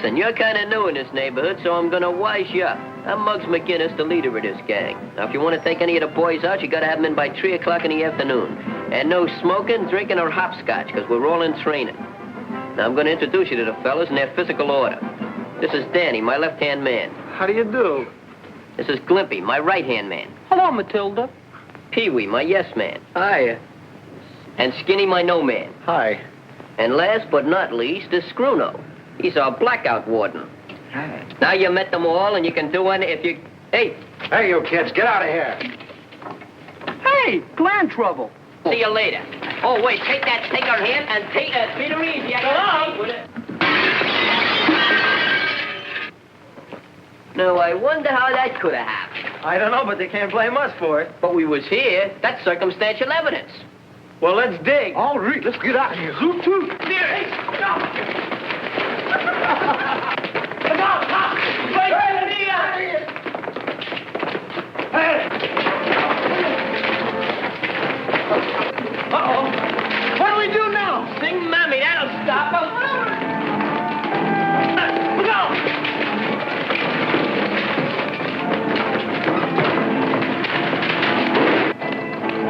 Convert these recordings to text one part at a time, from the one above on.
Listen, you're kind of new in this neighborhood, so I'm gonna wise you up. I'm Muggs McGinnis, the leader of this gang. Now, if you want to take any of the boys out, you gotta have them in by 3 o'clock in the afternoon. And no smoking, drinking, or hopscotch, because we're all in training. Now, I'm gonna introduce you to the fellas in their physical order. This is Danny, my left-hand man. How do you do? This is Glimpy, my right-hand man. Hello, Matilda. Pee-wee, my yes man. Hi. And Skinny, my no man. Hi. And last but not least is Scruno. He's our blackout warden. Hi. Now you met them all, and you can do any if you... Hey! Hey, you kids, get out of here. Hey, plan trouble. See you later. Oh, wait, take her hand and take her easy. I got with it. Now, I wonder how that could have happened. I don't know, but they can't blame us for it. But we was here. That's circumstantial evidence. Well, let's dig. All right, let's get out of here. Zoom, too. Hey, stop! Uh-oh. What do we do now? Sing Mammy, that'll stop them. Look out!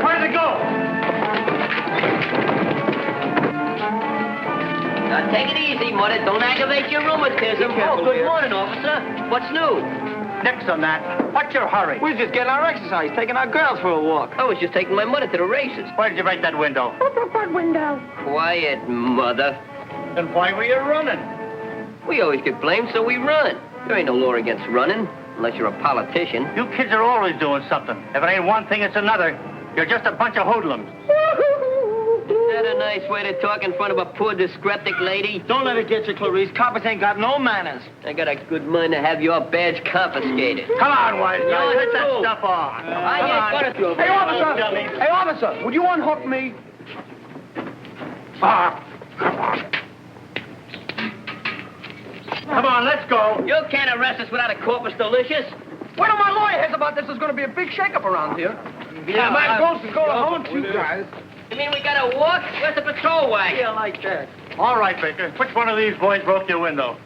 Where'd it go? Now, take it easy, Mother. Don't aggravate your rheumatism. careful, Oh, good dear. morning, officer. What's new? Next on that. What's your hurry? We're just getting our exercise, taking our girls for a walk. I was just taking my mother to the races. Why did you break that window? Quiet, Mother. And why were you running? We always get blamed, so we run. There ain't no law against running, unless you're a politician. You kids are always doing something. If it ain't one thing, it's another. You're just a bunch of hoodlums. Is that a nice way to talk in front of a poor, dyspeptic lady? Don't let it get you, Clarice. Coppers ain't got no manners. I got a good mind to have your badge confiscated. Come on, wise guy. You're Let that through. stuff on. I ain't gonna do it. Hey, officer! Hey, officer! Would you unhook me? Ah, come on. Come on, let's go. You can't arrest us without a corpus delicious. Wait till my lawyer hears about this. There's going to be a big shakeup around here. Yeah, my boss is going to hunt you guys. You mean we gotta walk? Where's the patrol wagon? Yeah, like that. All right, Baker. Which one of these boys broke your window?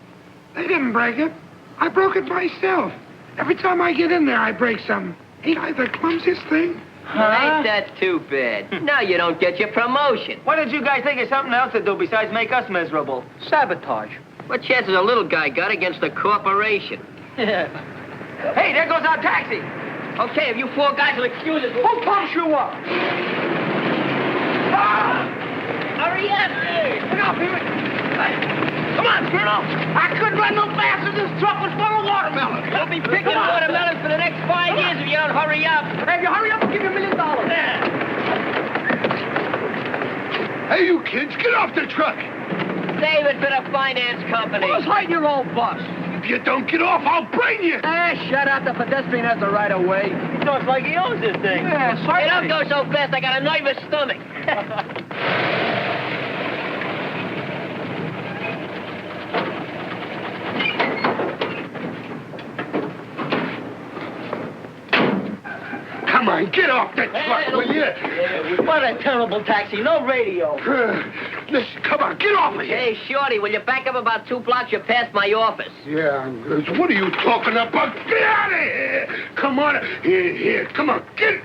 They didn't break it. I broke it myself. Every time I get in there, I break something. Ain't I the clumsiest thing? Ain't that too bad? Now you don't get your promotion. Why don't you guys think of something else to do besides make us miserable? Sabotage. What chances a little guy got against a corporation? Yeah. Hey, there goes our taxi. Okay, if you four guys will excuse us... Who pumps you up? Ah! Hurry up! Look out, Peter. Come on, Bruno. I couldn't run no faster. This truck was full of watermelon. You'll be picking watermelons for the next 5 years if you don't hurry up. Hey, if you hurry up, I'll give you $1 million. Hey, you kids, get off the truck. Save it for the finance company. Who's hiding your old bus? If you don't get off, I'll brain you. Ah, shut up. The pedestrian has the right of way. He talks like he owns this thing. Yeah, Hey, don't go so fast. I got a nervous stomach. Come on, get off the truck, will you? What a terrible taxi. No radio. Listen, come on, get off of here. Hey, Shorty, will you back up about 2 blocks? You're past my office. Yeah, what are you talking about? Get out of here. Come on. Here, come on, get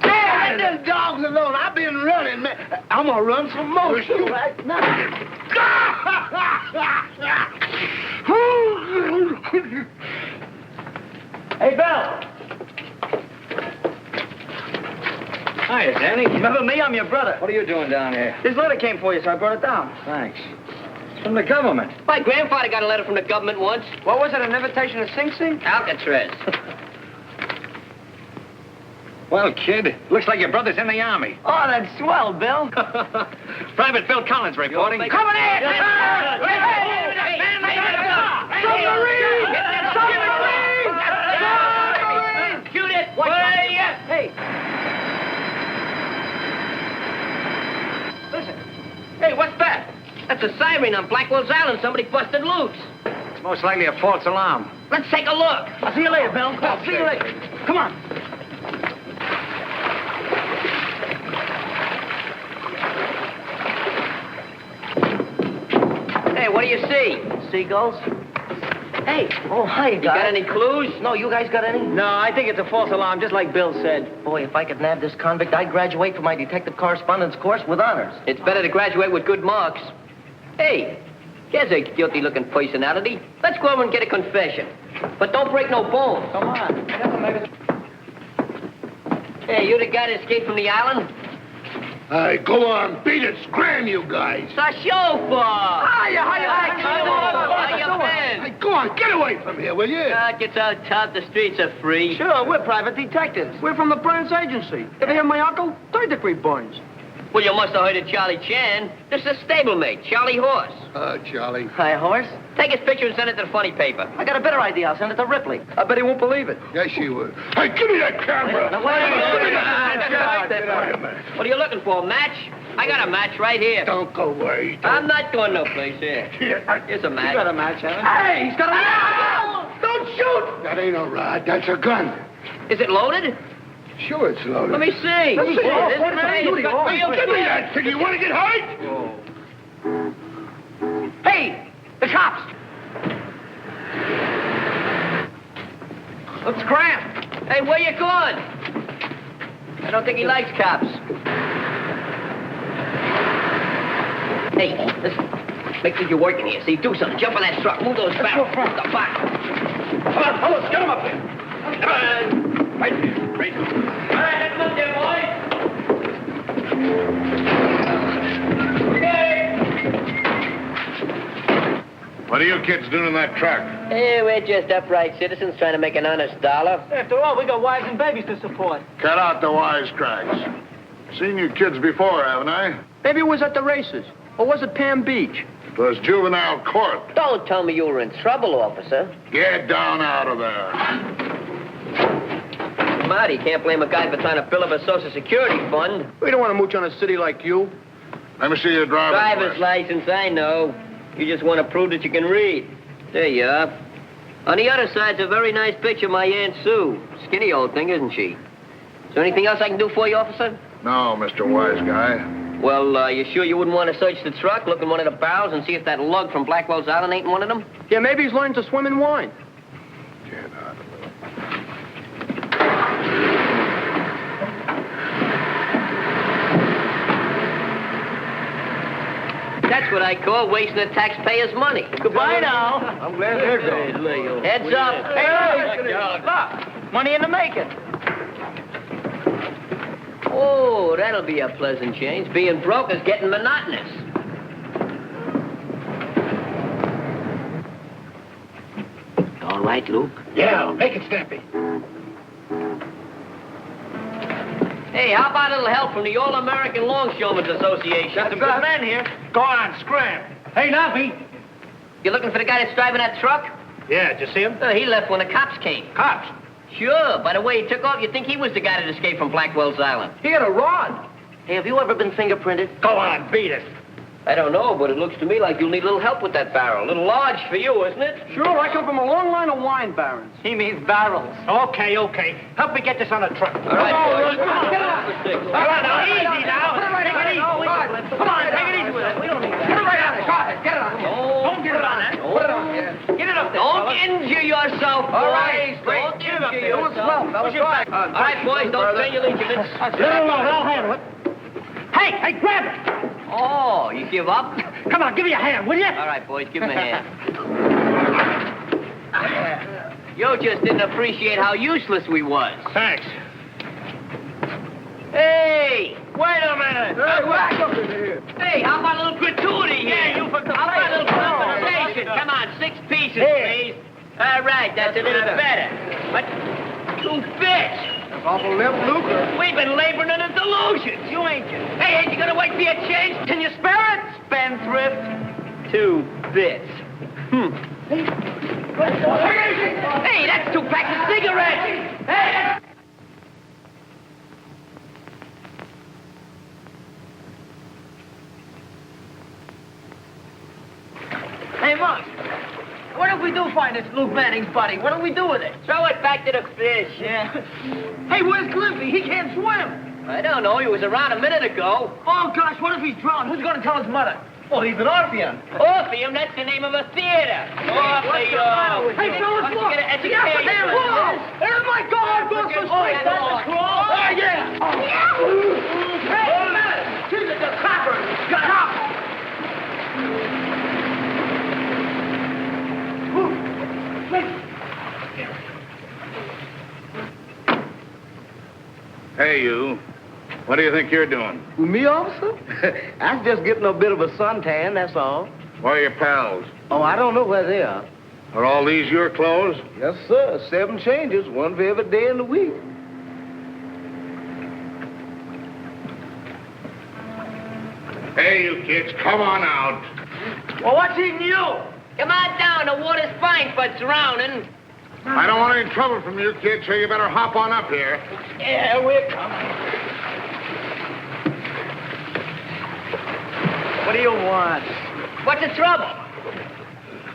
Let them dogs alone. I've been running, man. I'm going to run some more right now. Hey, Bill. Hiya, Danny. Remember me? I'm your brother. What are you doing down here? This letter came for you, so I brought it down. Thanks. It's from the government. My grandfather got a letter from the government once. What was it, an invitation to Sing Sing? Alcatraz. Well, kid, looks like your brother's in the Army. Oh, that's swell, Bill. Private Phil Collins reporting. Coming in! Submarine! Shoot it! Hey! Listen. Hey, what's that? That's a siren on Blackwell's Island. Somebody busted loose. It's most likely a false alarm. Let's take a look. I'll see you later, Bill. I'll see you later. Come on. Hey, what do you see? Seagulls? Hey, oh, hi, guys. You got any clues? No, you guys got any? No, I think it's a false alarm, just like Bill said. Boy, if I could nab this convict, I'd graduate from my detective correspondence course with honors. It's better to graduate with good marks. Hey, here's a guilty-looking personality. Let's go over and get a confession. But don't break no bones. Come on. Hey, you the guy that escaped from the island? Hey, go on, beat it. Scram, you guys. It's a chauffeur. Hiya. How you been? Hey, go on, get away from here, will you? It's out tough. The streets are free. Sure, we're private detectives. We're from the Burns Agency. Ever hear my uncle? Third-degree Burns. Well, you must have heard of Charlie Chan. This is a stablemate, Charlie Horse. Charlie. Hi, horse. Take his picture and send it to the funny paper. I got a better idea. I'll send it to Ripley. I bet he won't believe it. Yes, she would. Hey, give me that camera. Now, wait a Get out of here. What are you looking for, a match? I got a match right here. Don't go away. I'm not going no place here. Here's a match. You got a match, haven't you? Hey, he's got a match! Don't shoot! That ain't a rod. That's a gun. Is it loaded? Sure, it's loaded. Let me see. Let me see. Hey, What a it's minute. got Hey, real give me good. that thing. You want to get hurt? Hey, the cops! Let's scram. Hey, where you going? I don't think he likes cops. Hey, listen. Make sure you're working here. See, do something. Jump on that truck. Move those barrels. The back. Come on, fellas, get him up there. Come on. Right there. Right there. All right, let's look there, boys. Okay. What are you kids doing in that truck? Hey, we're just upright citizens trying to make an honest dollar. After all, we got wives and babies to support. Cut out the wisecracks. Seen you kids before, haven't I? Maybe it was at the races. Or was it Palm Beach? It was juvenile court. Don't tell me you were in trouble, officer. Get down out of there. Marty, can't blame a guy for trying to fill up a Social Security fund. We don't want to mooch on a city like you. Let me see your Driver's license, I know. You just want to prove that you can read. There you are. On the other side's a very nice picture of my Aunt Sue. Skinny old thing, isn't she? Is there anything else I can do for you, officer? No, Mr. Wise Guy. Well, you sure you wouldn't want to search the truck, look in one of the barrels, and see if that lug from Blackwell's Island ain't in one of them? Yeah, maybe he's learning to swim in wine. Get out of there. That's what I call wasting the taxpayers' money. Goodbye now. I'm glad they're gone. Heads up. Hey, look. Money in the making. Oh, that'll be a pleasant change. Being broke is getting monotonous. All right, Luke? Yeah, make it snappy. Hey, how about a little help from the All-American Longshoremen's Association? Got some good men here. Go on, scram. Hey, Nappy. You looking for the guy that's driving that truck? Yeah, did you see him? He left when the cops came. Cops. Sure. By the way he took off, you'd think he was the guy that escaped from Blackwell's Island. He had a rod. Hey, have you ever been fingerprinted? Go on, beat it. I don't know, but it looks to me like you'll need a little help with that barrel. A little large for you, isn't it? Sure, I come from a long line of wine barons. He means barrels. Okay. Help me get this on a truck. All right, boys. Come on, Get out. Come on, now, easy now. Put it right Take on it easy. Come on, take it easy with it. We don't need that. Put it right on it. Go ahead, get it on. Don't get it on that. Put it on, yeah. Get it up there, Don't fella. injure yourself, boys. All right, Don't Get it up injure there. yourself. Push it back. All right, boys, don't strain your ligaments. Let it alone. I'll handle it. Hey, grab it. Oh, you give up? Come on, give me a hand, will you? All right, boys, give him a hand. You just didn't appreciate how useless we was. Thanks. Hey! Wait a minute. Hey, back up in here. Hey, how about a little gratuity here? Yeah, you for How about a little compensation? Come on, 6 pieces, please. All right, that's a little better. But 2 bits. Awful limp lucre. We've been laboring under delusions. You ain't you? Hey, ain't you gonna wait for your change? Can you spare it? Spendthrift. 2 bits. Hey, that's 2 packs of cigarettes. Hey, Hey, Mug. What if we do find this Luke Manning's body? What do we do with it? throw it back to the fish. Yeah. Hey, where's Glimpy? He can't swim. I don't know. He was around a minute ago. Oh, gosh, what if he's drowned? Who's going to tell his mother? Well, he's an Orpheum. Orpheum? That's the name of a theater. Orpheum. Hey, fellas, look. Get an education. There's my God, go so straight. That's the scroll. Oh, yeah. Hey, man. Jesus, the copper. Got up. Hey, you. What do you think you're doing? Me, officer? I'm just getting a bit of a suntan, that's all. Where are your pals? Oh, I don't know where they are. Are all these your clothes? Yes, sir. 7 changes, one for every day in the week. Hey, you kids, come on out. Well, what's eating you? Come on down. The water's fine for drowning. I don't want any trouble from you kids, so you better hop on up here. Yeah, we're coming. What do you want? What's the trouble?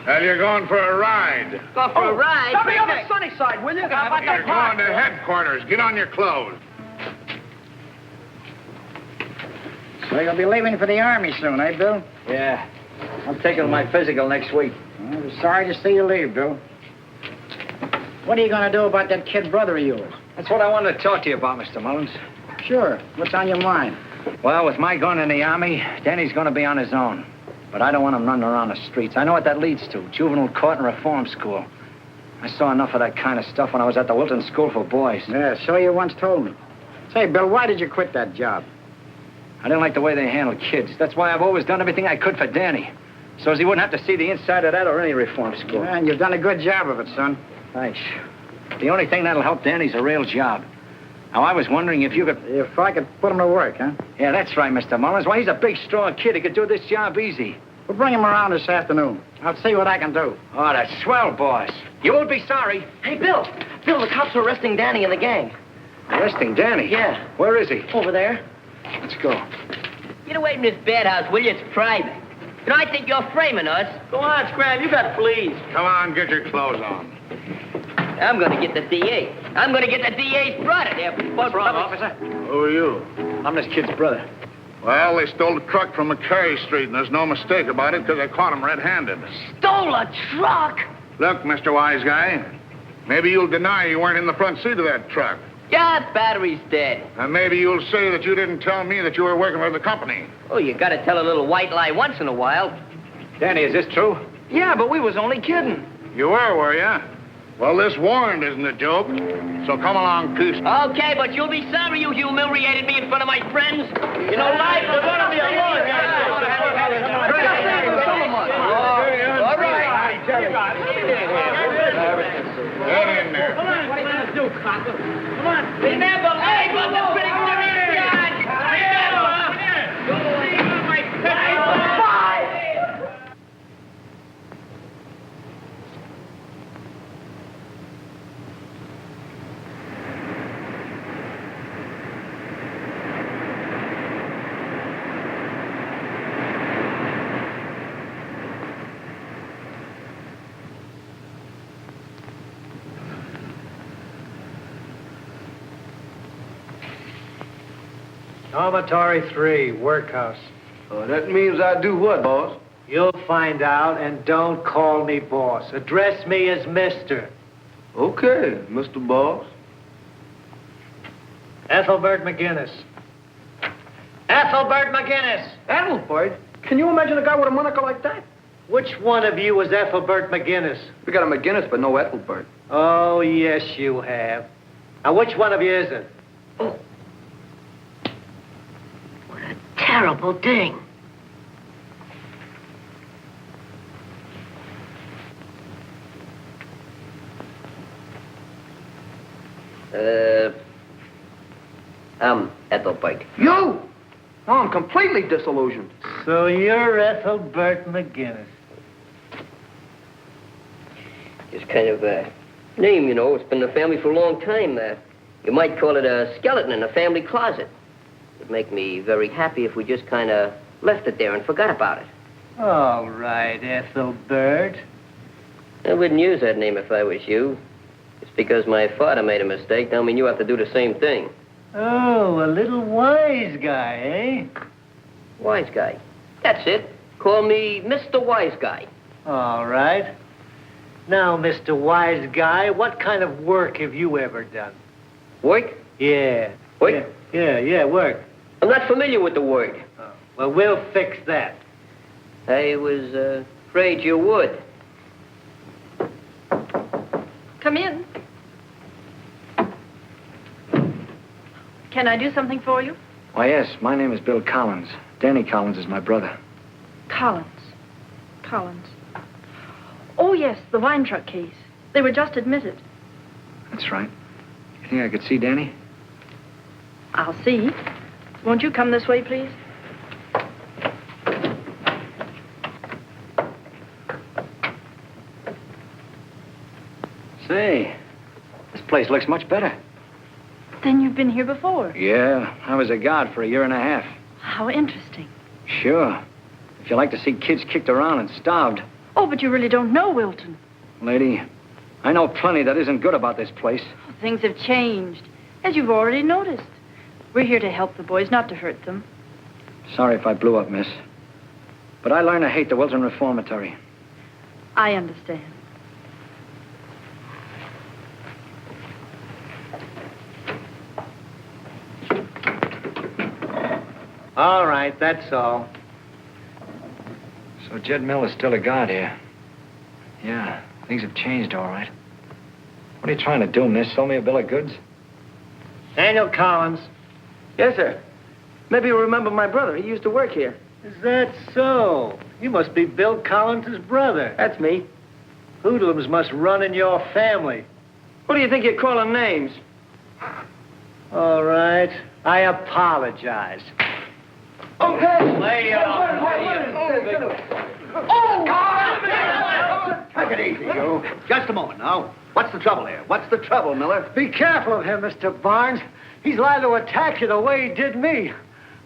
Well, you're going for a ride. Go for a ride? Stop me on the sunny side, will you? How about You're that park? going to headquarters. Get on your clothes. So you'll be leaving for the Army soon, eh, Bill? Yeah. I'm taking my physical next week. I'm sorry to see you leave, Bill. What are you going to do about that kid brother of yours? That's what I wanted to talk to you about, Mr. Mullins. Sure. What's on your mind? Well, with my gun in the Army, Danny's going to be on his own. But I don't want him running around the streets. I know what that leads to. Juvenile court and reform school. I saw enough of that kind of stuff when I was at the Wilton School for Boys. Yeah, so you once told me. Say, Bill, why did you quit that job? I didn't like the way they handled kids. That's why I've always done everything I could for Danny. So as he wouldn't have to see the inside of that or any reform school. Yeah, and you've done a good job of it, son. Thanks. The only thing that'll help Danny's a real job. Now, I was wondering if you could... If I could put him to work, huh? Yeah, that's right, Mr. Mullins. Why, he's a big, strong kid. He could do this job easy. We'll bring him around this afternoon. I'll see what I can do. Oh, that's swell, boss. You won't be sorry. Hey, Bill. Bill, the cops are arresting Danny and the gang. Arresting Danny? Yeah. Where is he? Over there. Let's go. Get away from this bad house, will you? It's private. You know, I think you're framing us. Go on, Scram, you got fleas. Come on, get your clothes on. I'm going to get the DA. I'm going to get the DA's brother there. What's wrong, officer? Who are you? I'm this kid's brother. Well, they stole a truck from McCary Street, and there's no mistake about it because I caught him red-handed. Stole a truck? Look, Mr. Wise Guy, maybe you'll deny you weren't in the front seat of that truck. Yeah, battery's dead. And maybe you'll say that you didn't tell me that you were working for the company. Oh, you got to tell a little white lie once in a while. Danny, is this true? Yeah, but we was only kidding. You were you? Well, this warrant isn't a joke, so come along, peace. Okay, but you'll be sorry you humiliated me in front of my friends. You know, life is going to be a long All right. Get in there. Come on, what are you going to do, Cocker? Come on. Remember, hey, but the big Dormitory 3, workhouse. Oh, that means I do what, boss? You'll find out, and don't call me boss. Address me as Mister. Okay, Mr. Boss. Ethelbert McGinnis. Ethelbert McGinnis! Ethelbert? Can you imagine a guy with a moniker like that? Which one of you is Ethelbert McGinnis? We got a McGinnis, but no Ethelbert. Oh, yes, you have. Now, which one of you is it? Terrible ding. I'm Ethelbert. You? No, I'm completely disillusioned. So you're Ethelbert McGinnis. It's kind of a name, you know. It's been in the family for a long time. You might call it a skeleton in a family closet. It'd make me very happy if we just kind of left it there and forgot about it. All right, Ethelbert. I wouldn't use that name if I was you. It's because my father made a mistake. Don't mean you have to do the same thing. Oh, a little wise guy, eh? Wise guy. That's it. Call me Mr. Wise Guy. All right. Now, Mr. Wise Guy, what kind of work have you ever done? Work? Yeah. Work? Yeah, work. I'm not familiar with the word. Oh, well, we'll fix that. I was afraid you would. Come in. Can I do something for you? Why, yes, my name is Bill Collins. Danny Collins is my brother. Collins. Oh, yes, the wine truck case. They were just admitted. That's right. You think I could see Danny? I'll see. Won't you come this way, please? Say, this place looks much better. Then you've been here before. Yeah, I was a guard for a year and a half. How interesting. Sure. If you like to see kids kicked around and starved. Oh, but you really don't know Wilton. Lady, I know plenty that isn't good about this place. Things have changed, as you've already noticed. We're here to help the boys, not to hurt them. Sorry if I blew up, miss. But I learned to hate the Wilton Reformatory. I understand. All right, that's all. So Jed Miller's still a guard here. Yeah, things have changed, all right. What are you trying to do, miss? Sell me a bill of goods? Daniel Collins. Yes, sir. Maybe you remember my brother. He used to work here. Is that so? You must be Bill Collins' brother. That's me. Hoodlums must run in your family. What do you think you're calling names? All right. I apologize. Okay. Lay off. Take it easy, you. Just a moment now. What's the trouble here? What's the trouble, Miller? Be careful of him, Mr. Barnes. He's liable to attack you the way he did me.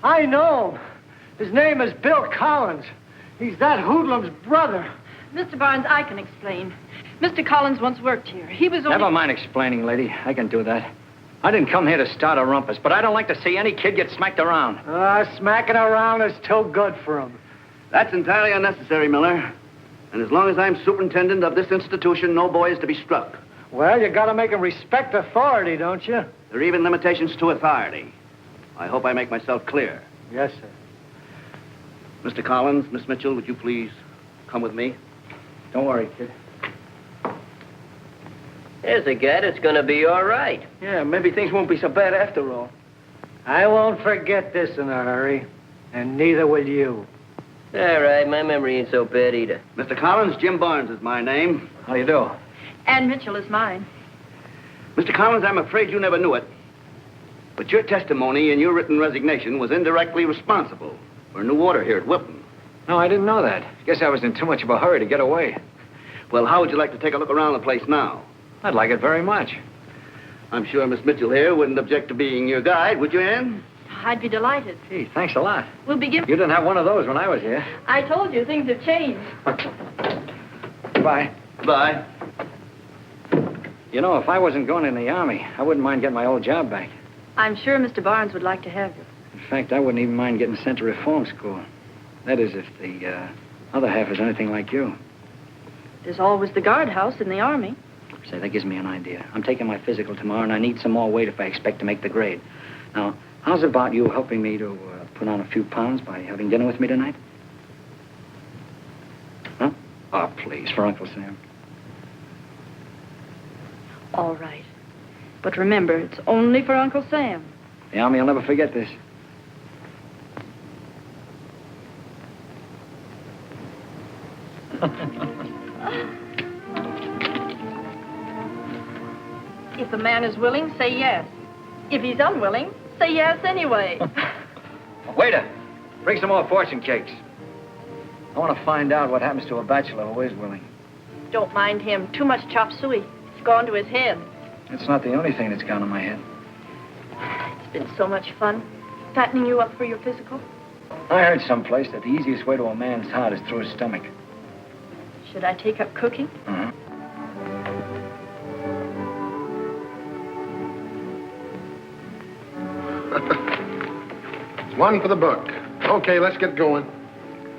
I know him. His name is Bill Collins. He's that hoodlum's brother. Mr. Barnes, I can explain. Mr. Collins once worked here. He was only... Never mind explaining, lady. I can do that. I didn't come here to start a rumpus, but I don't like to see any kid get smacked around. Smacking around is too good for him. That's entirely unnecessary, Miller. And as long as I'm superintendent of this institution, no boy is to be struck. Well, you gotta make him respect authority, don't you? There are even limitations to authority. I hope I make myself clear. Yes, sir. Mr. Collins, Miss Mitchell, would you please come with me? Don't worry, kid. There's a guy that's gonna be all right. Yeah, maybe things won't be so bad after all. I won't forget this in a hurry, and neither will you. All right, my memory ain't so bad either. Mr. Collins, Jim Barnes is my name. How do you do? Ann Mitchell is mine. Mr. Collins, I'm afraid you never knew it, but your testimony in your written resignation was indirectly responsible for new order here at Wilton. No, I didn't know that. Guess I was in too much of a hurry to get away. Well, how would you like to take a look around the place now? I'd like it very much. I'm sure Miss Mitchell here wouldn't object to being your guide, would you, Ann? I'd be delighted. Gee, thanks a lot. We'll begin... You didn't have one of those when I was here. I told you, things have changed. Goodbye. Goodbye. You know, if I wasn't going in the Army, I wouldn't mind getting my old job back. I'm sure Mr. Barnes would like to have you. In fact, I wouldn't even mind getting sent to reform school. That is, if the other half is anything like you. There's always the guardhouse in the Army. Say, that gives me an idea. I'm taking my physical tomorrow, and I need some more weight if I expect to make the grade. Now, how's about you helping me to put on a few pounds by having dinner with me tonight? Huh? Oh, please, for Uncle Sam. All right. But remember, it's only for Uncle Sam. The Army will never forget this. If a man is willing, say yes. If he's unwilling, say yes anyway. Waiter, bring some more fortune cakes. I want to find out what happens to a bachelor who is willing. Don't mind him. Too much chop suey. It's gone to his head. It's not the only thing that's gone to my head. It's been so much fun fattening you up for your physical. I heard someplace that the easiest way to a man's heart is through his stomach. Should I take up cooking? Uh-huh. One for the book. Okay, let's get going.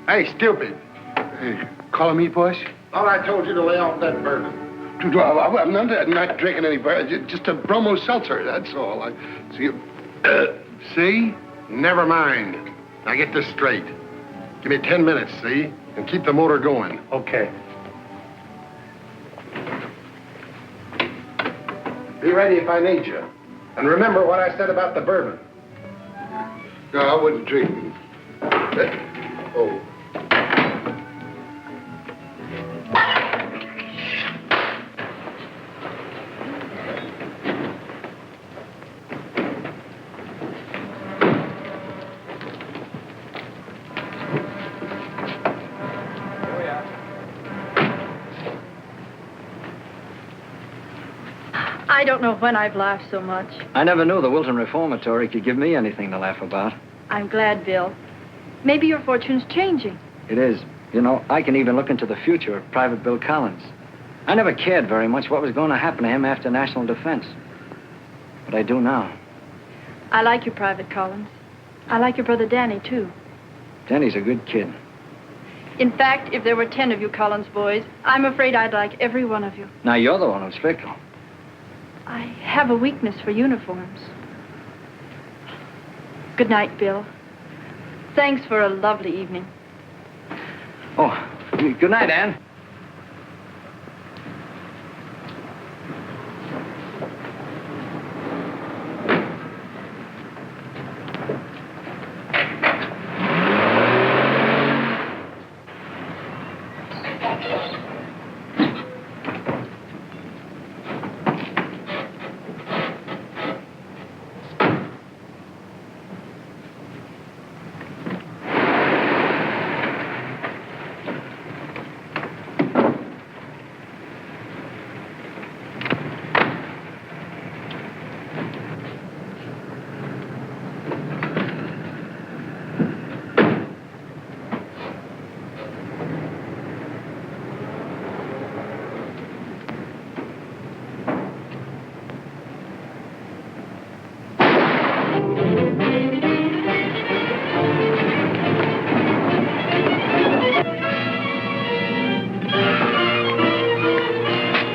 Hey, stupid. Hey, calling me puss? All I told you to lay off that bourbon. I'm not drinking any bourbon. Just a bromo seltzer, that's all. See? Never mind. Now get this straight. Give me 10 minutes, see? And keep the motor going. Okay. Be ready if I need you. And remember what I said about the bourbon. No, I wouldn't drink. Oh. I don't know when I've laughed so much. I never knew the Wilton Reformatory could give me anything to laugh about. I'm glad, Bill. Maybe your fortune's changing. It is. You know, I can even look into the future of Private Bill Collins. I never cared very much what was going to happen to him after national defense. But I do now. I like you, Private Collins. I like your brother Danny, too. Danny's a good kid. In fact, if there were 10 of you Collins boys, I'm afraid I'd like every one of you. Now, you're the one who's fickle. I have a weakness for uniforms. Good night, Bill. Thanks for a lovely evening. Oh, good night, Ann.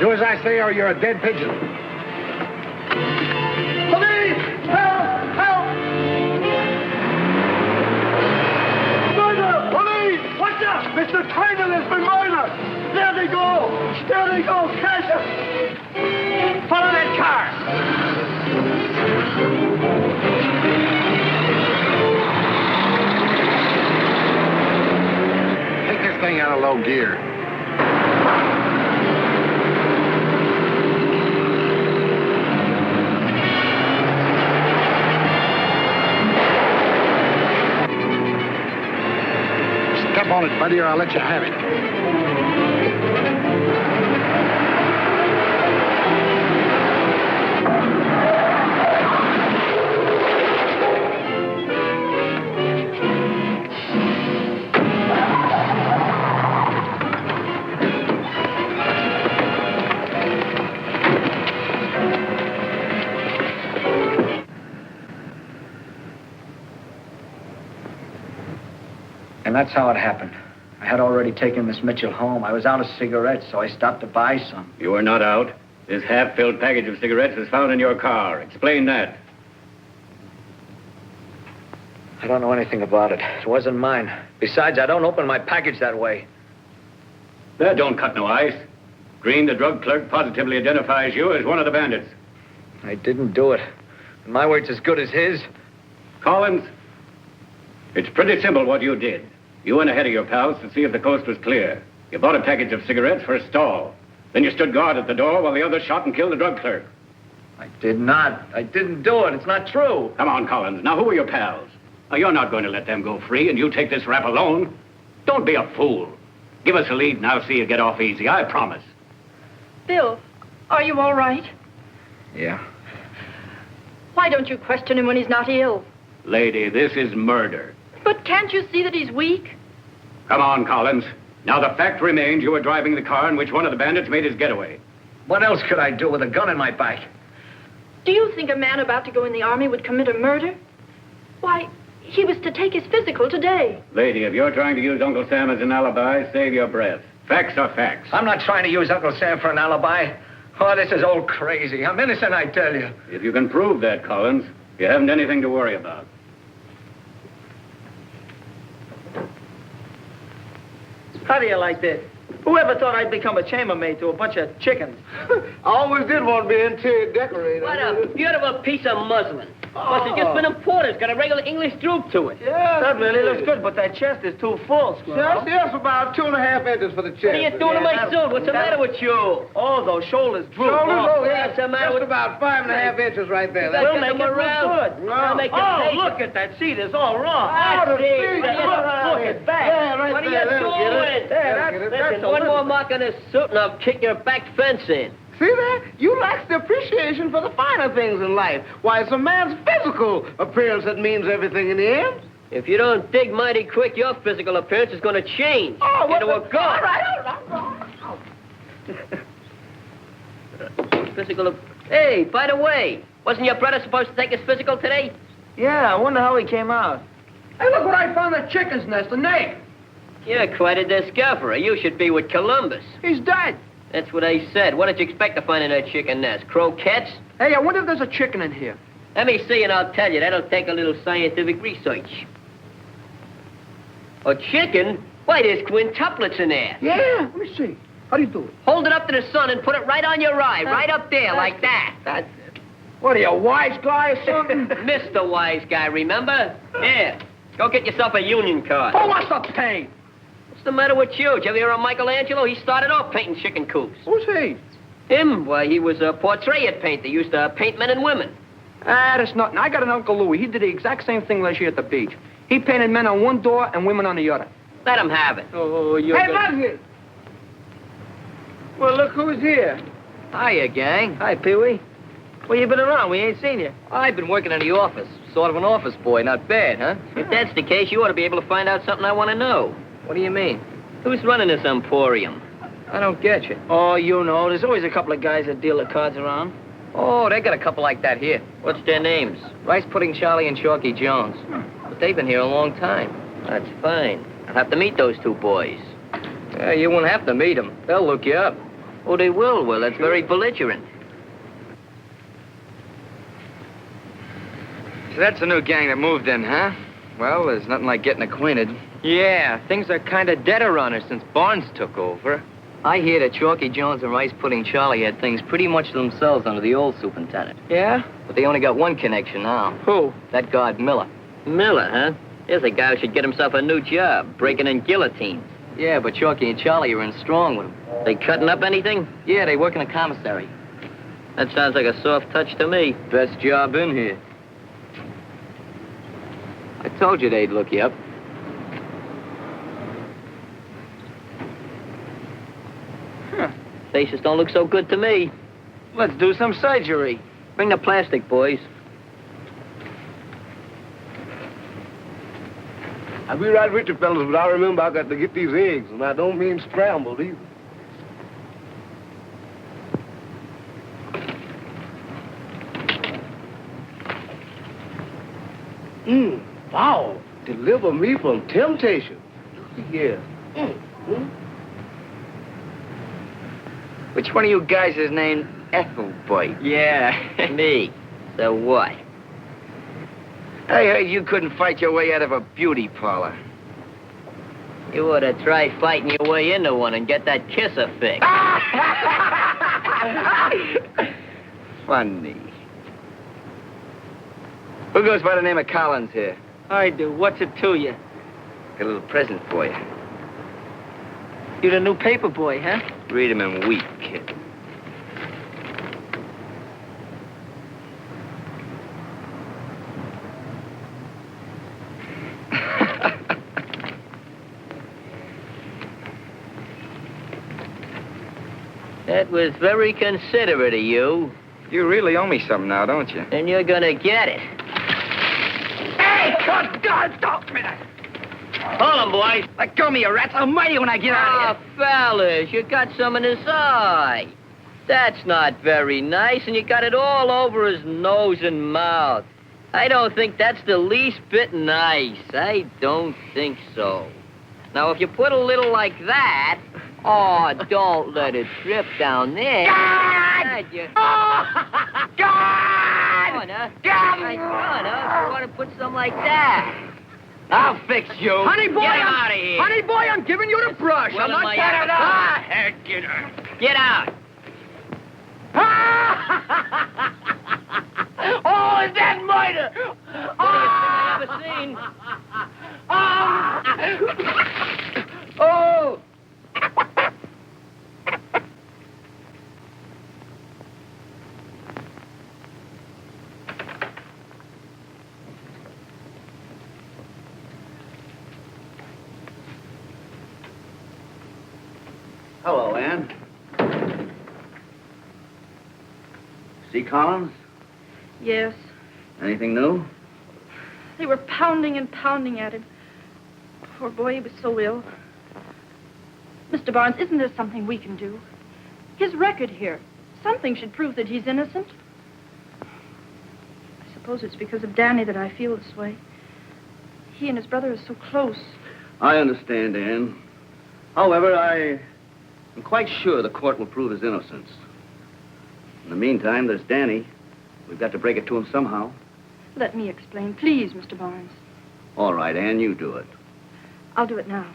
Do as I say or you're a dead pigeon. Police! Help! Help! Murder! Police! Watch out! Mr. Tynan has been murdered! There they go! There they go! Catch them! Follow that car! Take this thing out of low gear. Step on it, buddy, or I'll let you have it. And that's how it happened. I had already taken Miss Mitchell home. I was out of cigarettes, so I stopped to buy some. You were not out. This half-filled package of cigarettes was found in your car. Explain that. I don't know anything about it. It wasn't mine. Besides, I don't open my package that way. That don't cut no ice. Green, the drug clerk, positively identifies you as one of the bandits. I didn't do it. My word's as good as his. Collins, it's pretty simple what you did. You went ahead of your pals to see if the coast was clear. You bought a package of cigarettes for a stall. Then you stood guard at the door while the others shot and killed the drug clerk. I did not. I didn't do it. It's not true. Come on, Collins. Now, who are your pals? Now, you're not going to let them go free, and you take this rap alone. Don't be a fool. Give us a lead, and I'll see you get off easy. I promise. Bill, are you all right? Yeah. Why don't you question him when he's not ill? Lady, this is murder. But can't you see that he's weak? Come on, Collins. Now, the fact remains you were driving the car in which one of the bandits made his getaway. What else could I do with a gun in my back? Do you think a man about to go in the army would commit a murder? Why, He was to take his physical today. Lady, if you're trying to use Uncle Sam as an alibi, save your breath. Facts are facts. I'm not trying to use Uncle Sam for an alibi. Oh, this is all crazy. I'm innocent, I tell you. If you can prove that, Collins, you haven't anything to worry about. How do you like this? Whoever thought I'd become a chambermaid to a bunch of chickens? I always did want to be an interior decorator. What a beautiful piece of muslin. Must have just been imported. It's got a regular English droop to it. Yeah. That really looks good, but that chest is too full, Squirrel. Yes, about 2.5 inches for the chest. What are you doing to my suit? What's the matter with you? Oh, those shoulders droop. What's the matter Just with... about 5.5 inches right there. We'll Make make it it look around. good. I'll make the Oh, taste. look at that seat. It's all wrong. Oh, the seat. Look at that. Yeah, right What are there. you That'll get doing? it. There, that's Listen, one more mark on this suit and I'll kick your back fence in. See that? You lack the appreciation for the finer things in life. Why, it's a man's physical appearance that means everything in the end. If you don't dig mighty quick, your physical appearance is going to change into a ghost. All right. Hey, by the way, wasn't your brother supposed to take his physical today? Yeah, I wonder how he came out. Hey, look what I found in the chicken's nest, an egg. You're quite a discoverer. You should be with Columbus. He's dead. That's what I said. What did you expect to find in that chicken nest? Croquettes? Hey, I wonder if there's a chicken in here. Let me see and I'll tell you. That'll take a little scientific research. A chicken? Why, there's quintuplets in there. Yeah, let me see. How do you do it? Hold it up to the sun and put it right on your eye, right up there, like that. That's it. What are you, a wise guy or something? Mr. Wise Guy, remember? Here, go get yourself a union card. Oh, what's the pain? What's the matter with you? Did you ever hear of Michelangelo? He started off painting chicken coops. Who's he? Him? Why, he was a portrait painter. He used to paint men and women. Ah, that's nothing. I got an Uncle Louie. He did the exact same thing last year at the beach. He painted men on one door and women on the other. Let him have it. Oh, you're Hey, good. Leslie! Well, look who's here. Hiya, gang. Hi, Pee-wee. Well, you been around? We ain't seen you. I've been working in the office. Sort of an office boy. Not bad, huh? If that's the case, you ought to be able to find out something I want to know. What do you mean? Who's running this emporium? I don't get you. Oh, you know, there's always a couple of guys that deal the cards around. Oh, they got a couple like that here. What's their names? Rice Pudding Charlie and Chalky Jones. But they've been here a long time. That's fine. I'll have to meet those two boys. Yeah, you won't have to meet them. They'll look you up. Oh, they will. Well, that's very belligerent. So that's the new gang that moved in, huh? Well, there's nothing like getting acquainted. Yeah, things are kind of dead around her since Barnes took over. I hear that Chalky Jones and Rice Pudding Charlie had things pretty much to themselves under the old superintendent. Yeah? But they only got one connection now. Who? That guard Miller. Miller, huh? Here's a guy who should get himself a new job, breaking in guillotines. Yeah, but Chalky and Charlie are in strong with him. They cutting up anything? Yeah, they work in a commissary. That sounds like a soft touch to me. Best job in here. I told you they'd look you up. Faces don't look so good to me. Let's do some surgery. Bring the plastic, boys. I'll be right with you, fellas, but I remember I got to get these eggs, and I don't mean scrambled either. Wow. Deliver me from temptation. Yeah. Which one of you guys is named Ethelboy? Yeah, me. So what? I heard you couldn't fight your way out of a beauty parlor. You ought to try fighting your way into one and get that kisser fix. Funny. Who goes by the name of Collins here? I do. What's it to you? Got a little present for you. You're the new paper boy, huh? Read 'em and weep, kid. That was very considerate of you. You really owe me something now, don't you? And you're gonna get it. Hey, God, don't me that. Hold him, boys. Let go of me, you rats. I'll murder you when I get out of Oh, fellas, you got some in his eye. That's not very nice, and you got it all over his nose and mouth. I don't think that's the least bit nice. I don't think so. Now, if you put a little like that... Oh, don't let it drip down there. God! God! God! Come on, huh? Come on, huh? If you want to put some like that. I'll fix you. Honey boy, Get him out of here. Honey boy, I'm giving you the brush. Well, I'm not my tired appetite. Get out. Get out. Oh, is that murder? Funniest thing I ever seen. Oh! Hello, Ann. See Collins? Yes. Anything new? They were pounding and pounding at him. Poor boy, he was so ill. Mr. Barnes, isn't there something we can do? His record here. Something should prove that he's innocent. I suppose it's because of Danny that I feel this way. He and his brother are so close. I understand, Ann. However, I'm quite sure the court will prove his innocence. In the meantime, there's Danny. We've got to break it to him somehow. Let me explain, please, Mr. Barnes. All right, Ann, you do it. I'll do it now.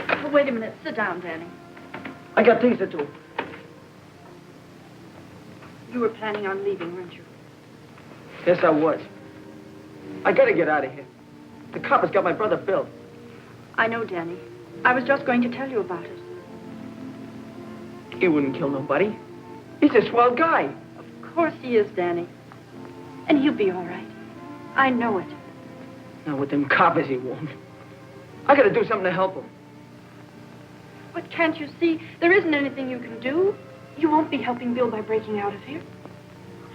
Oh, wait a minute. Sit down, Danny. I got things to do. You were planning on leaving, weren't you? Yes, I was. I gotta get out of here. The coppers got my brother Bill. I know, Danny. I was just going to tell you about it. He wouldn't kill nobody. He's a swell guy. Of course he is, Danny. And he'll be all right. I know it. Now, with them coppers, he won't. I gotta do something to help him. But can't you see? There isn't anything you can do. You won't be helping Bill by breaking out of here.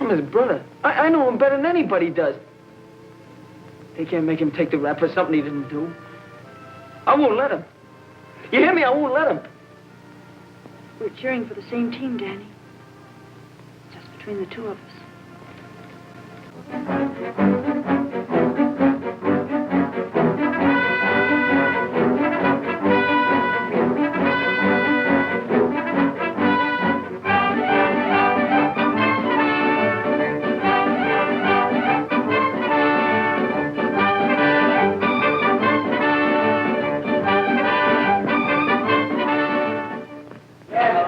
I'm his brother. I know him better than anybody does. They can't make him take the rap for something he didn't do. I won't let him. You hear me? I won't let him. We're cheering for the same team, Danny. Just between the two of us.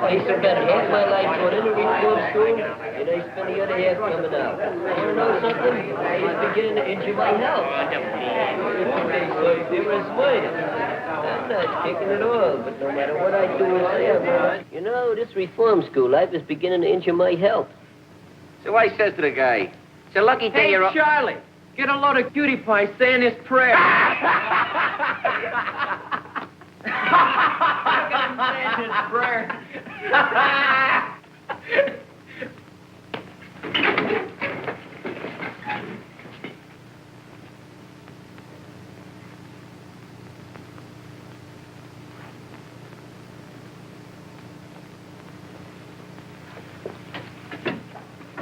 I spent half my life going into reform school, and I spent the other half coming out. Want to know something? It's beginning to injure my health. They were smiling. I'm not kicking at all, but no matter what I do or say, I'm not. You know, this reform school life is beginning to injure my health. So I says to the guy, it's a lucky day Hey, you're... Charlie, get a load of cutie pie saying this prayer.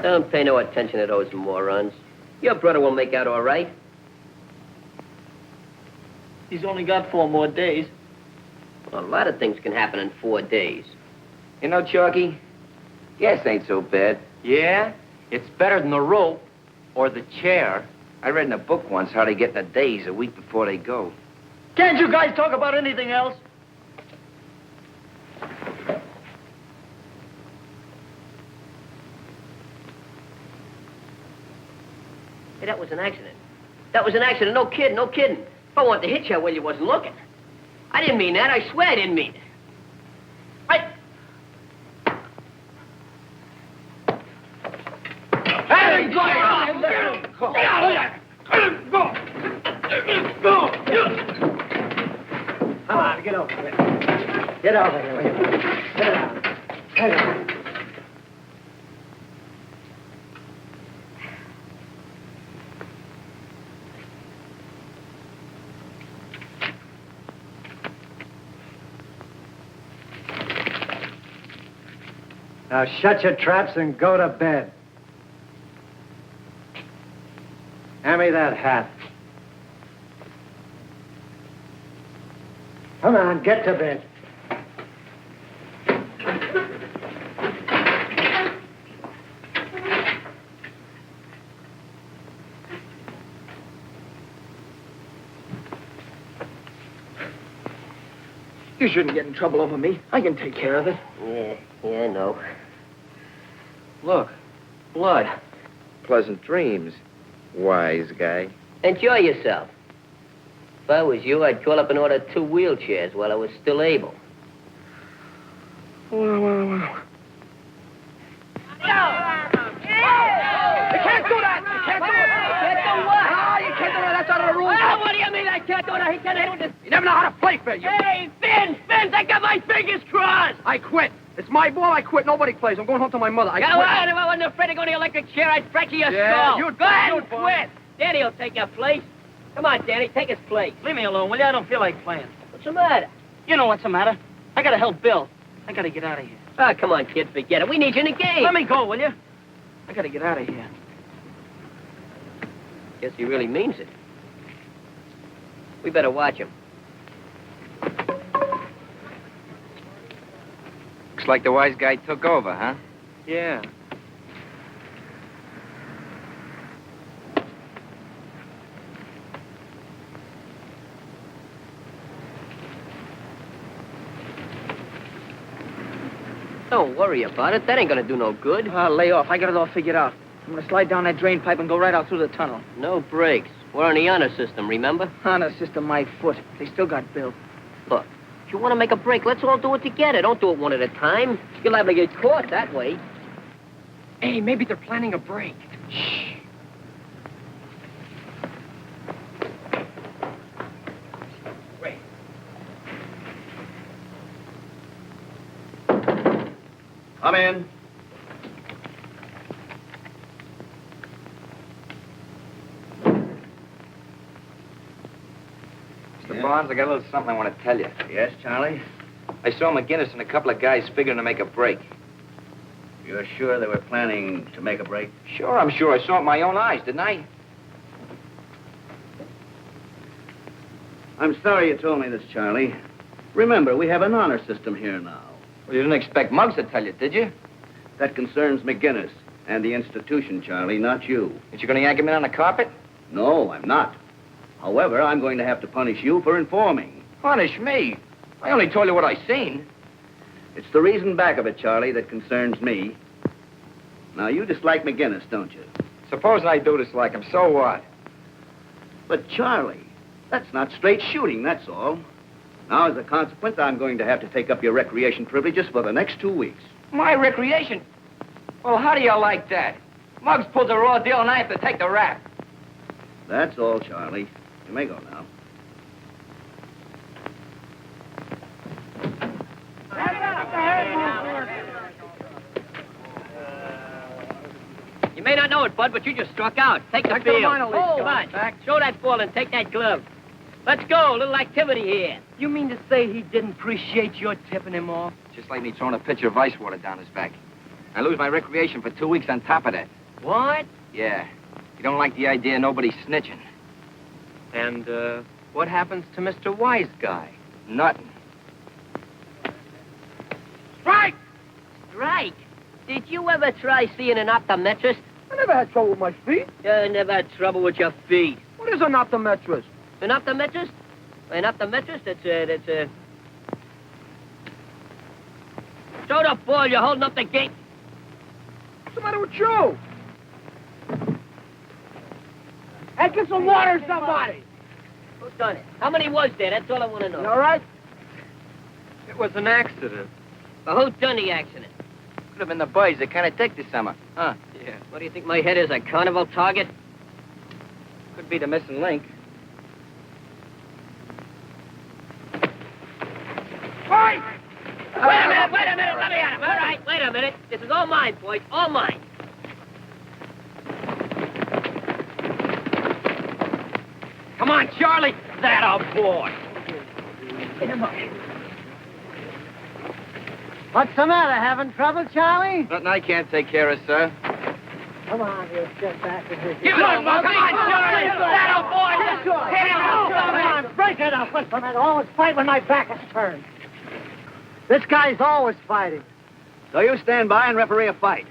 Don't pay no attention to those morons. Your brother will make out all right. He's only got 4 more days. Well, a lot of things can happen in 4 days. You know, Chalky, gas ain't so bad. Yeah? It's better than the rope or the chair. I read in a book once how they get in a daze a week before they go. Can't you guys talk about anything else? Hey, that was an accident. That was an accident. No kidding, no kidding. If I wanted to hit you, well, you wasn't looking. I didn't mean that. I swear I didn't mean it. Hey, go! Come on, get over here. Get over here. Get out. Get out. Now shut your traps and go to bed. Hand me that hat. Come on, get to bed. You shouldn't get in trouble over me. I can take care of it. Yeah, I know. Look, blood. Pleasant dreams, wise guy. Enjoy yourself. If I was you, I'd call up and order 2 wheelchairs while I was still able. You can't do that! You can't do it! You can't do what? Ah, you can't do that. That's out of the rules. Ah, what do you mean I can't do that? He can't handle this. You never know how to play fair. Hey, Finn! I got my fingers crossed! I quit. It's my ball. I quit. Nobody plays. I'm going home to my mother. I quit. Well, if I wasn't afraid of going to the electric chair, I'd fracture your skull. you'd Go ahead and you'd fall. quit. Danny will take your place. Come on, Danny, take his place. Leave me alone, will you? I don't feel like playing. What's the matter? You know what's the matter. I gotta help Bill. I gotta get out of here. Oh, come on, kid, forget it. We need you in the game. Let me go, will you? I gotta get out of here. Guess he really means it. We better watch him. Looks like the wise guy took over, huh? Yeah. Don't worry about it. That ain't gonna do no good. Lay off. I got it all figured out. I'm gonna slide down that drain pipe and go right out through the tunnel. No brakes. We're on the honor system, remember? Honor system, my foot. They still got Bill. Look, if you want to make a break, let's all do it together. Don't do it one at a time. You're liable to get caught that way. Hey, maybe they're planning a break. Shh. Wait. Come in. Mr. Barnes, I got a little something I want to tell you. Yes, Charlie? I saw McGinnis and a couple of guys figuring to make a break. You're sure they were planning to make a break? Sure, I'm sure. I saw it with my own eyes, didn't I? I'm sorry you told me this, Charlie. Remember, we have an honor system here now. Well, you didn't expect Muggs to tell you, did you? That concerns McGinnis and the institution, Charlie, not you. Aren't you going to yank him in on the carpet? No, I'm not. However, I'm going to have to punish you for informing. Punish me? I only told you what I seen. It's the reason back of it, Charlie, that concerns me. Now, you dislike McGinnis, don't you? Suppose I do dislike him, so what? But, Charlie, that's not straight shooting, that's all. Now, as a consequence, I'm going to have to take up your recreation privileges for the next 2 weeks. My recreation? Well, how do you like that? Muggs pulled the raw deal and I have to take the rap. That's all, Charlie. You may go now. You may not know it, Bud, but you just struck out. Take the Back to the field. minor leagues, Come on. Back. Show that ball and take that glove. Let's go. A little activity here. You mean to say he didn't appreciate your tipping him off? Just like me throwing a pitcher of ice water down his back. I lose my recreation for 2 weeks on top of that. What? Yeah. You don't like the idea of nobody snitching. And, what happens to Mr. Wise Guy? Nothing. Strike! Strike? Did you ever try seeing an optometrist? I never had trouble with my feet. You never had trouble with your feet. What is an optometrist? An optometrist? An optometrist? That's a... Throw the ball. You're holding up the gate. What's the matter with you? Hey, get some water, somebody. Who's done it? How many was there? That's all I want to know. You all right? It was an accident. Well, who done the accident? Could have been the boys. They kind of dick this summer. Huh? Yeah. What do you think my head is, a carnival target? Could be the missing link. Hey! Wait a minute. Let me at him. All right, wait a minute. This is all mine, boys. All mine. Come on, Charlie. That a boy. Get him up. What's the matter? Having trouble, Charlie? Nothing I can't take care of, sir. Come on, you get back in here. Give it up, come on, Charlie! That boy! Hit him out, Come on, break it up. Listen, I always fight when my back is turned. This guy's always fighting. So you stand by and referee a fight.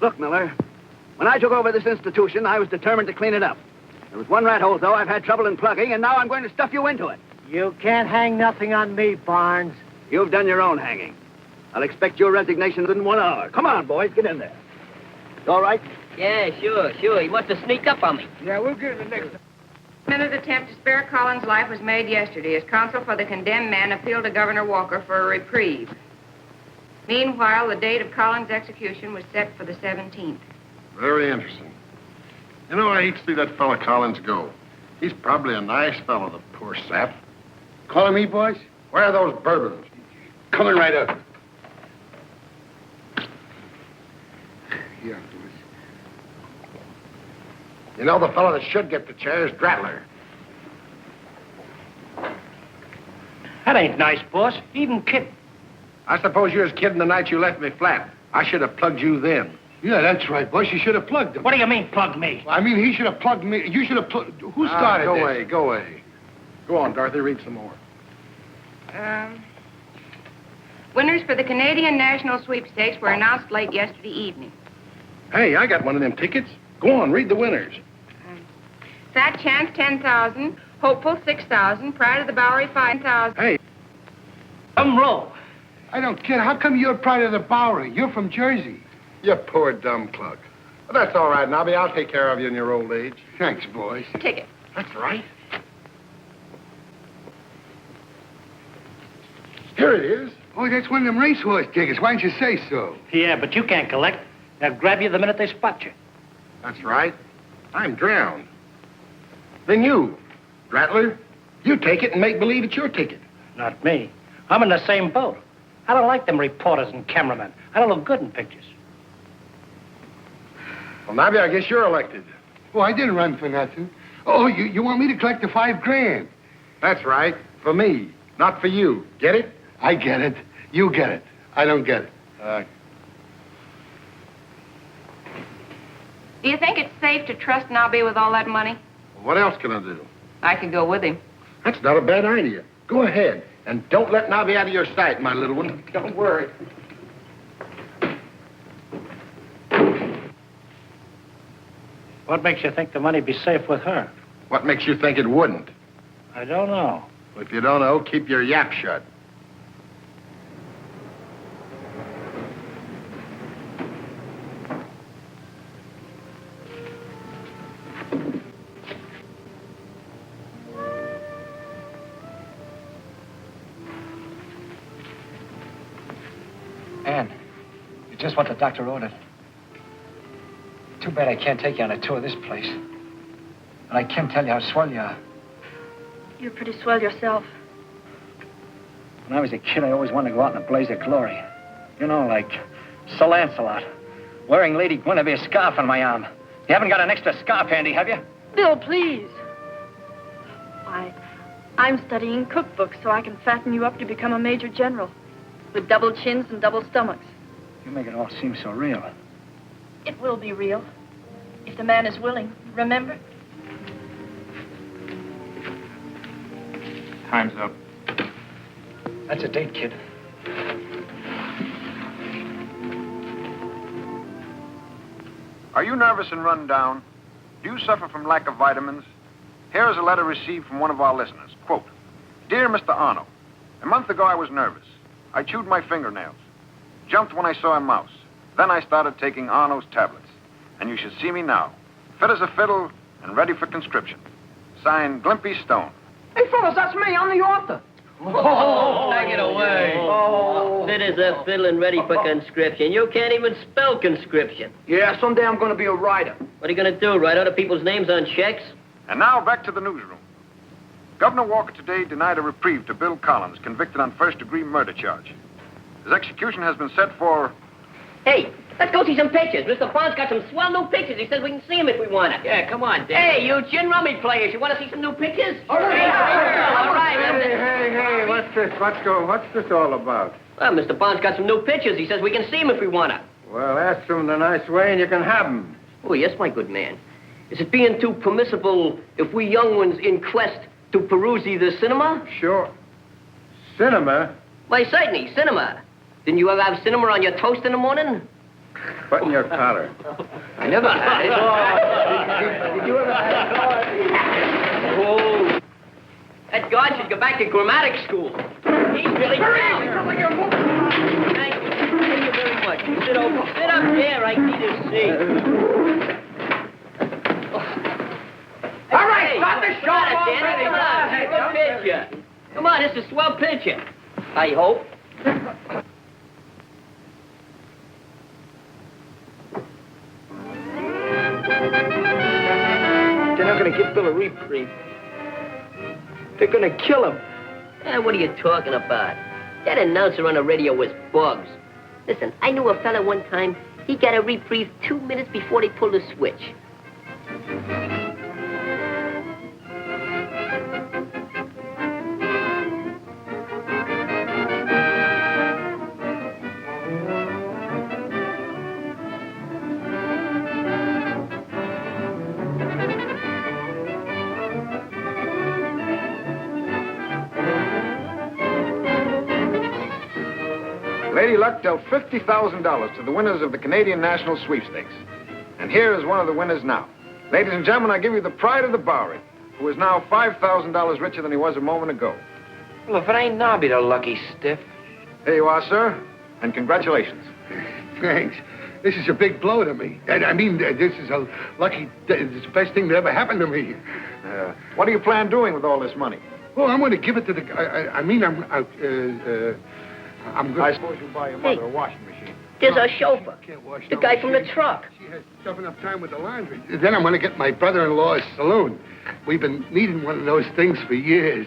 Look, Miller, when I took over this institution, I was determined to clean it up. There was one rat hole, though, I've had trouble in plugging, and now I'm going to stuff you into it. You can't hang nothing on me, Barnes. You've done your own hanging. I'll expect your resignation in 1 hour. Come on, boys, get in there. You all right? Yeah, sure. He must have sneaked up on me. Yeah, we'll get it the next time. Minute attempt to spare Collins' life was made yesterday as counsel for the condemned man appealed to Governor Walker for a reprieve. Meanwhile, the date of Collins' execution was set for the 17th. Very interesting. You know, I hate to see that fella Collins go. He's probably a nice fellow, the poor sap. Calling me, boys? Where are those bourbons? Coming right up. Yeah, boys. You know, the fellow that should get the chair is Drattler. That ain't nice, boss. Even kidding. I suppose you was kidding the night you left me flat. I should have plugged you then. Yeah, that's right, boss. You should have plugged him. What do you mean, plug me? I mean, he should have plugged me. You should have plugged... Who started this? Go away. Go on, Dorothy. Read some more. Winners for the Canadian National Sweepstakes were announced late yesterday evening. Hey, I got one of them tickets. Go on, read the winners. Fat Chance, 10,000. Hopeful, 6,000. Pride of the Bowery, 5,000. Hey. Roll. I don't care. How come you're Pride of the Bowery? You're from Jersey. You poor dumb cluck. But that's all right, Nobby. I'll take care of you in your old age. Thanks, boys. Ticket. That's right. Here it is. Oh, that's one of them racehorse tickets. Why didn't you say so? Yeah, but you can't collect. They'll grab you the minute they spot you. That's right. I'm drowned. Then you, Drattler, you take it and make believe it's your ticket. Not me. I'm in the same boat. I don't like them reporters and cameramen. I don't look good in pictures. Well, Nobby, I guess you're elected. Oh, I didn't run for nothing. Oh, you want me to collect the $5,000? That's right. For me, not for you. Get it? I get it. You get it. I don't get it. Do you think it's safe to trust Nobby with all that money? What else can I do? I could go with him. That's not a bad idea. Go ahead. And don't let Nobby out of your sight, my little one. Don't worry. What makes you think the money'd be safe with her? What makes you think it wouldn't? I don't know. If you don't know, keep your yap shut. Ann, you're just what the doctor ordered. Too bad I can't take you on a tour of this place. And I can't tell you how swell you are. You're pretty swell yourself. When I was a kid, I always wanted to go out in a blaze of glory. You know, like Sir Lancelot, wearing Lady Guinevere's scarf on my arm. You haven't got an extra scarf handy, have you? Bill, please. I'm studying cookbooks so I can fatten you up to become a major general. With double chins and double stomachs. You make it all seem so real. It will be real. If the man is willing. Remember? Time's up. That's a date, kid. Are you nervous and run down? Do you suffer from lack of vitamins? Here is a letter received from one of our listeners. Quote, Dear Mr. Arno, a month ago I was nervous. I chewed my fingernails. Jumped when I saw a mouse. Then I started taking Arno's tablets. And you should see me now. Fit as a fiddle and ready for conscription. Signed, Glimpy Stone. Hey, fellas, that's me. I'm the author. Oh, take it away. Oh. Fit as a fiddle and ready for conscription. You can't even spell conscription. Yeah, someday I'm going to be a writer. What are you going to do, write other people's names on checks? And now back to the newsroom. Governor Walker today denied a reprieve to Bill Collins, convicted on first-degree murder charge. His execution has been set for... Hey, Let's go see some pictures. Mr. Bond's got some swell new pictures. He says we can see them if we want to. Yeah, come on, Dan. Hey, you gin rummy players, you want to see some new pictures? All right. Hey, what's this? What's this all about? Well, Mr. Bond's got some new pictures. He says we can see them if we want to. Well, ask them the nice way and you can have them. Oh, yes, my good man. Is it being too permissible if we young ones in quest to peruse the cinema? Sure. Cinema? Why, certainly, cinema. Didn't you ever have cinema on your toast in the morning? Button your collar. I never had it. Did you ever have it? Oh. That guard should go back to grammatics school. He's really down. Thank you. Thank you very much. You sit up there. I need a seat. All right, stop the show already. Come on, take a picture. Come on, this is a swell picture. I hope. They're not going to give Bill a reprieve. They're going to kill him. What are you talking about? That announcer on the radio was bugs. Listen, I knew a fella one time. He got a reprieve 2 minutes before they pulled the switch. Lady Luck dealt $50,000 to the winners of the Canadian National Sweepstakes. And here is one of the winners now. Ladies and gentlemen, I give you the pride of the Bowery, who is now $5,000 richer than he was a moment ago. Well, if it ain't Nobby, the lucky stiff. Here you are, sir, and congratulations. Thanks. This is a big blow to me. I mean, this is a lucky... It's the best thing that ever happened to me. What do you plan doing with all this money? Well, I'm going to give it to the... I suppose you'll buy your mother a washing machine. There's our chauffeur. The guy from the truck. She has stuff enough time with the laundry. Then I'm going to get my brother-in-law's saloon. We've been needing one of those things for years.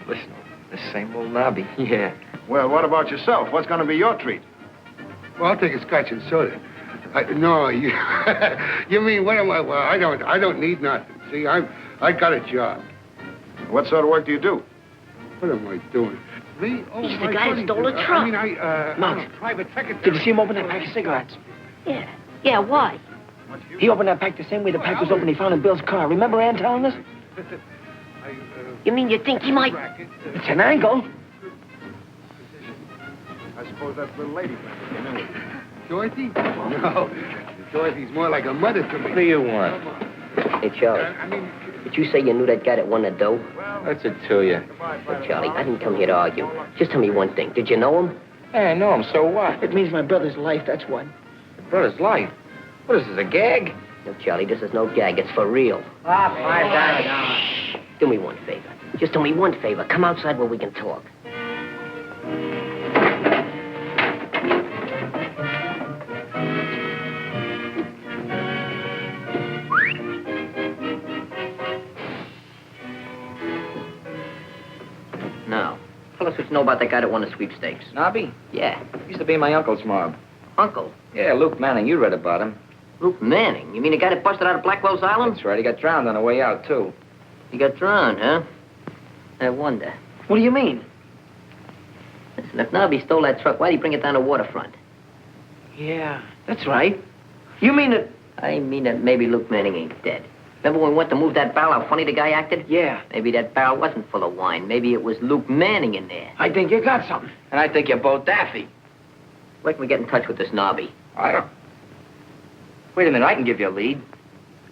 Listen, the same old Nobby. Yeah. Well, what about yourself? What's going to be your treat? Well, I'll take a scotch and soda. No, you... you mean, what am I... Well, I don't need nothing. See, I got a job. What sort of work do you do? What am I doing? Me? Oh, he's the guy who stole the truck. I'm a private secretary. Did you see him open that pack of cigarettes? Yeah. Yeah, why? He opened that pack the same way the pack was opened he found in Bill's car. Remember Ann telling us? You mean you think he might... It's an angle. I suppose that's little lady friend came in with you. Dorothy? No. Dorothy's more like a mother to me. What do you want? Hey, Charlie. Did you say you knew that guy that won the dough? What's it to you? Look, Charlie, I didn't come here to argue. Just tell me one thing. Did you know him? Hey, I know him, so what? It means my brother's life, that's what. Your brother's life? What is this, a gag? No, Charlie, this is no gag. It's for real. $5,000. Do me one favor. Just do me one favor. Come outside where we can talk. Now, tell us what you know about that guy that won the sweepstakes. Nobby? Yeah. Used to be my uncle's mob. Uncle? Yeah, Luke Manning. You read about him. Luke Manning? You mean the guy that busted out of Blackwell's Island? That's right. He got drowned on the way out, too. He got drowned, huh? I wonder. What do you mean? Listen, if Nobby stole that truck, why'd he bring it down the waterfront? Yeah, that's right. You mean that... I mean that maybe Luke Manning ain't dead. Remember when we went to move that barrel, how funny the guy acted? Yeah. Maybe that barrel wasn't full of wine. Maybe it was Luke Manning in there. I think you got something. And I think you're both daffy. Where can we get in touch with this Nobby? I don't... Wait a minute, I can give you a lead.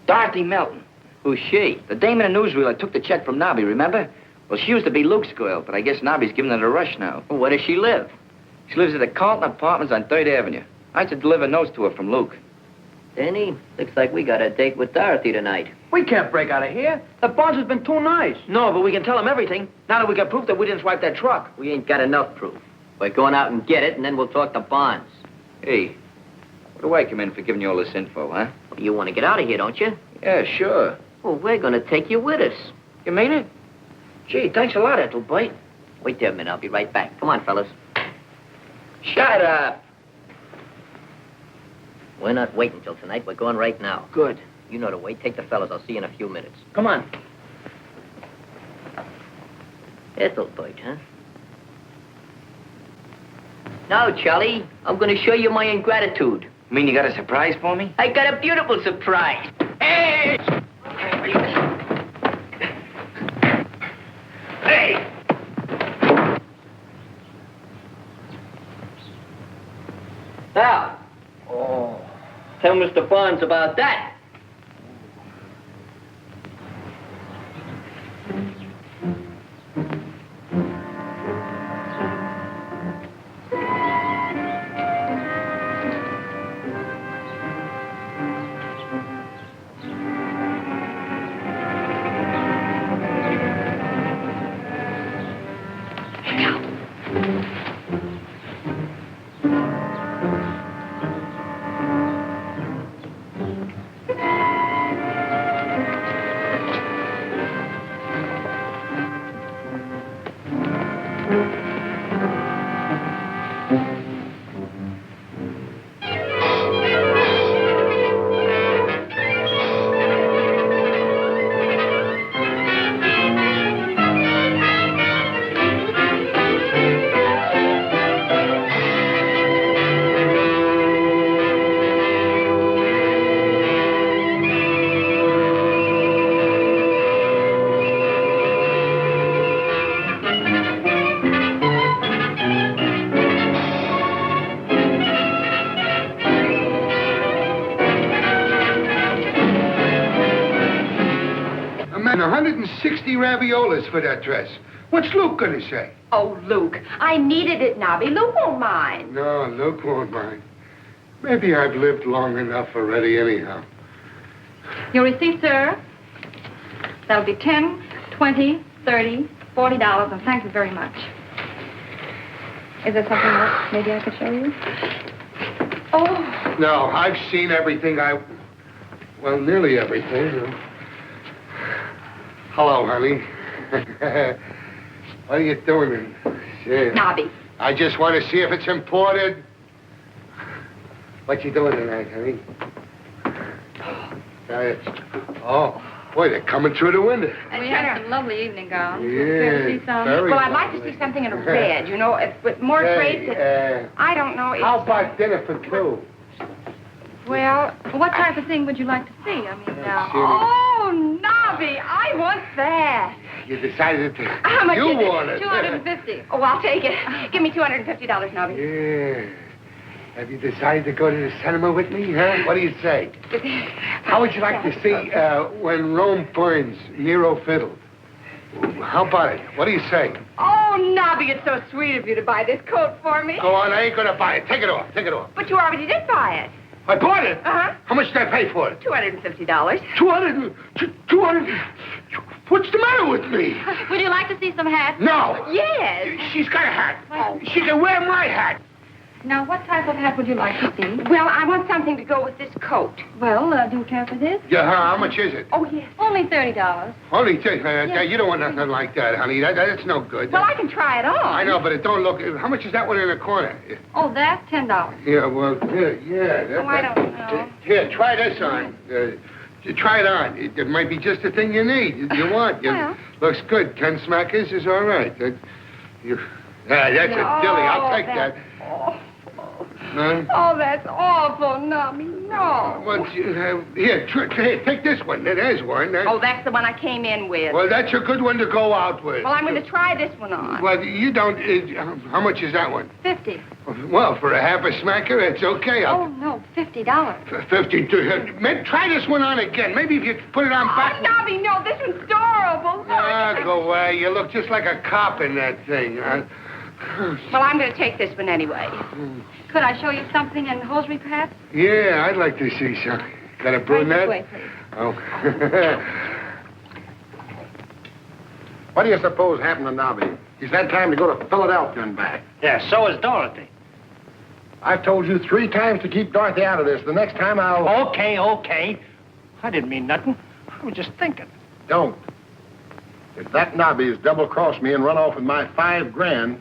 Dorothy Melton. Who's she? The dame in the newsreel that took the check from Nobby, remember? Well, she used to be Luke's girl, but I guess Nobby's giving her a rush now. Well, where does she live? She lives at the Carlton Apartments on 3rd Avenue. I had to deliver notes to her from Luke. Danny, looks like we got a date with Dorothy tonight. We can't break out of here. The boss has been too nice. No, but we can tell him everything. Now that we got proof that we didn't swipe that truck. We ain't got enough proof. We're going out and get it, and then we'll talk to Bonds. Hey, what do I come in for giving you all this info, huh? Well, you want to get out of here, don't you? Yeah, sure. Well, we're going to take you with us. You mean it? Gee, thanks a lot, Ethelbert. Wait there a minute. I'll be right back. Come on, fellas. Shut up. We're not waiting till tonight. We're going right now. Good. You know the way. Take the fellas. I'll see you in a few minutes. Come on. Ethelbert, huh? Now, Charlie, I'm going to show you my ingratitude. You mean you got a surprise for me? I got a beautiful surprise. Hey! Hey! Now, tell Mr. Barnes about that. And 160 raviolas for that dress. What's Luke gonna say? Oh, Luke, I needed it, Nobby. Luke won't mind. No, Luke won't mind. Maybe I've lived long enough already anyhow. Your receipt, sir. That'll be $10, $20, $30, $40, and thank you very much. Is there something else maybe I could show you? Oh. No, I've seen everything well, nearly everything. Hello, honey. What are you doing? Shit. Nobby. I just want to see if it's imported. What you doing tonight, honey? Oh, boy, they're coming through the window. We had some lovely evening gowns. Yeah, See some? very Well, I'd like lovely. to see something in a red, you know, with more traits. I don't know. How about dinner for two? Well, what type of thing would you like to see? I mean, Oh, Nobby, I want that. You decided to... How much you is it? want it. $250. Oh, I'll take it. Give me $250, Nobby. Yeah. Have you decided to go to the cinema with me, huh? What do you say? How would you like to see When Rome Burns, Nero Fiddled? How about it? What do you say? Oh, Nobby, it's so sweet of you to buy this coat for me. Go on, I ain't gonna buy it. Take it off. Take it off. But you already did buy it. I bought it? Uh-huh. How much did I pay for it? $250. 200. What's the matter with me? Would you like to see some hats? No. Yes. She's got a hat. She can wear my hat. Now, what type of hat would you like to see? Well, I want something to go with this coat. Well, do you care for this? Yeah, how much is it? Oh, yes. Only $30. Only you don't want nothing like that, honey. That's no good. Well, I can try it on. I know, but it don't look... How much is that one in the corner? Oh, that's $10. Yeah, well, yeah. I don't know. Here, try this on. Try it on. It might be just the thing you need, you want. Well. Looks good. 10 smackers is all right. That's a dilly. I'll take that. Huh? Oh, that's awful, Nobby. No. Here, take this one. There's one. Oh, that's the one I came in with. Well, that's a good one to go out with. Well, I'm going to try this one on. Well, you don't... how much is that one? $50. Well, for a half a smacker, it's okay. Oh, no, $50. 52. Try this one on again. Maybe if you put it on back... Oh, Nobby, no, this one's adorable. Go away. You look just like a cop in that thing. Well, I'm going to take this one anyway. Could I show you something in hosiery, perhaps? Yeah, I'd like to see some. Got a brunette? Right this way, please. Oh. What do you suppose happened to Nobby? He's had time to go to Philadelphia and back. Yeah, so is Dorothy. I've told you 3 times to keep Dorothy out of this. The next time I'll... Okay. I didn't mean nothing. I was just thinking. Don't. If that Nobby's double-crossed me and run off with my $5,000,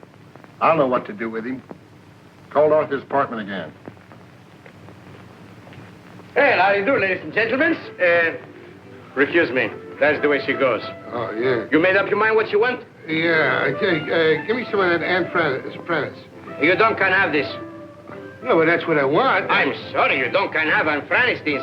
I'll know what to do with him. Call Dorothy's apartment again. Well, how do you do, ladies and gentlemen? Refuse me. That's the way she goes. Oh, yeah. You made up your mind what you want? Yeah. Give me some of that Aunt Prentice. You don't can have this. No, but that's what I want. I'm sorry, you don't can have Anfranis this.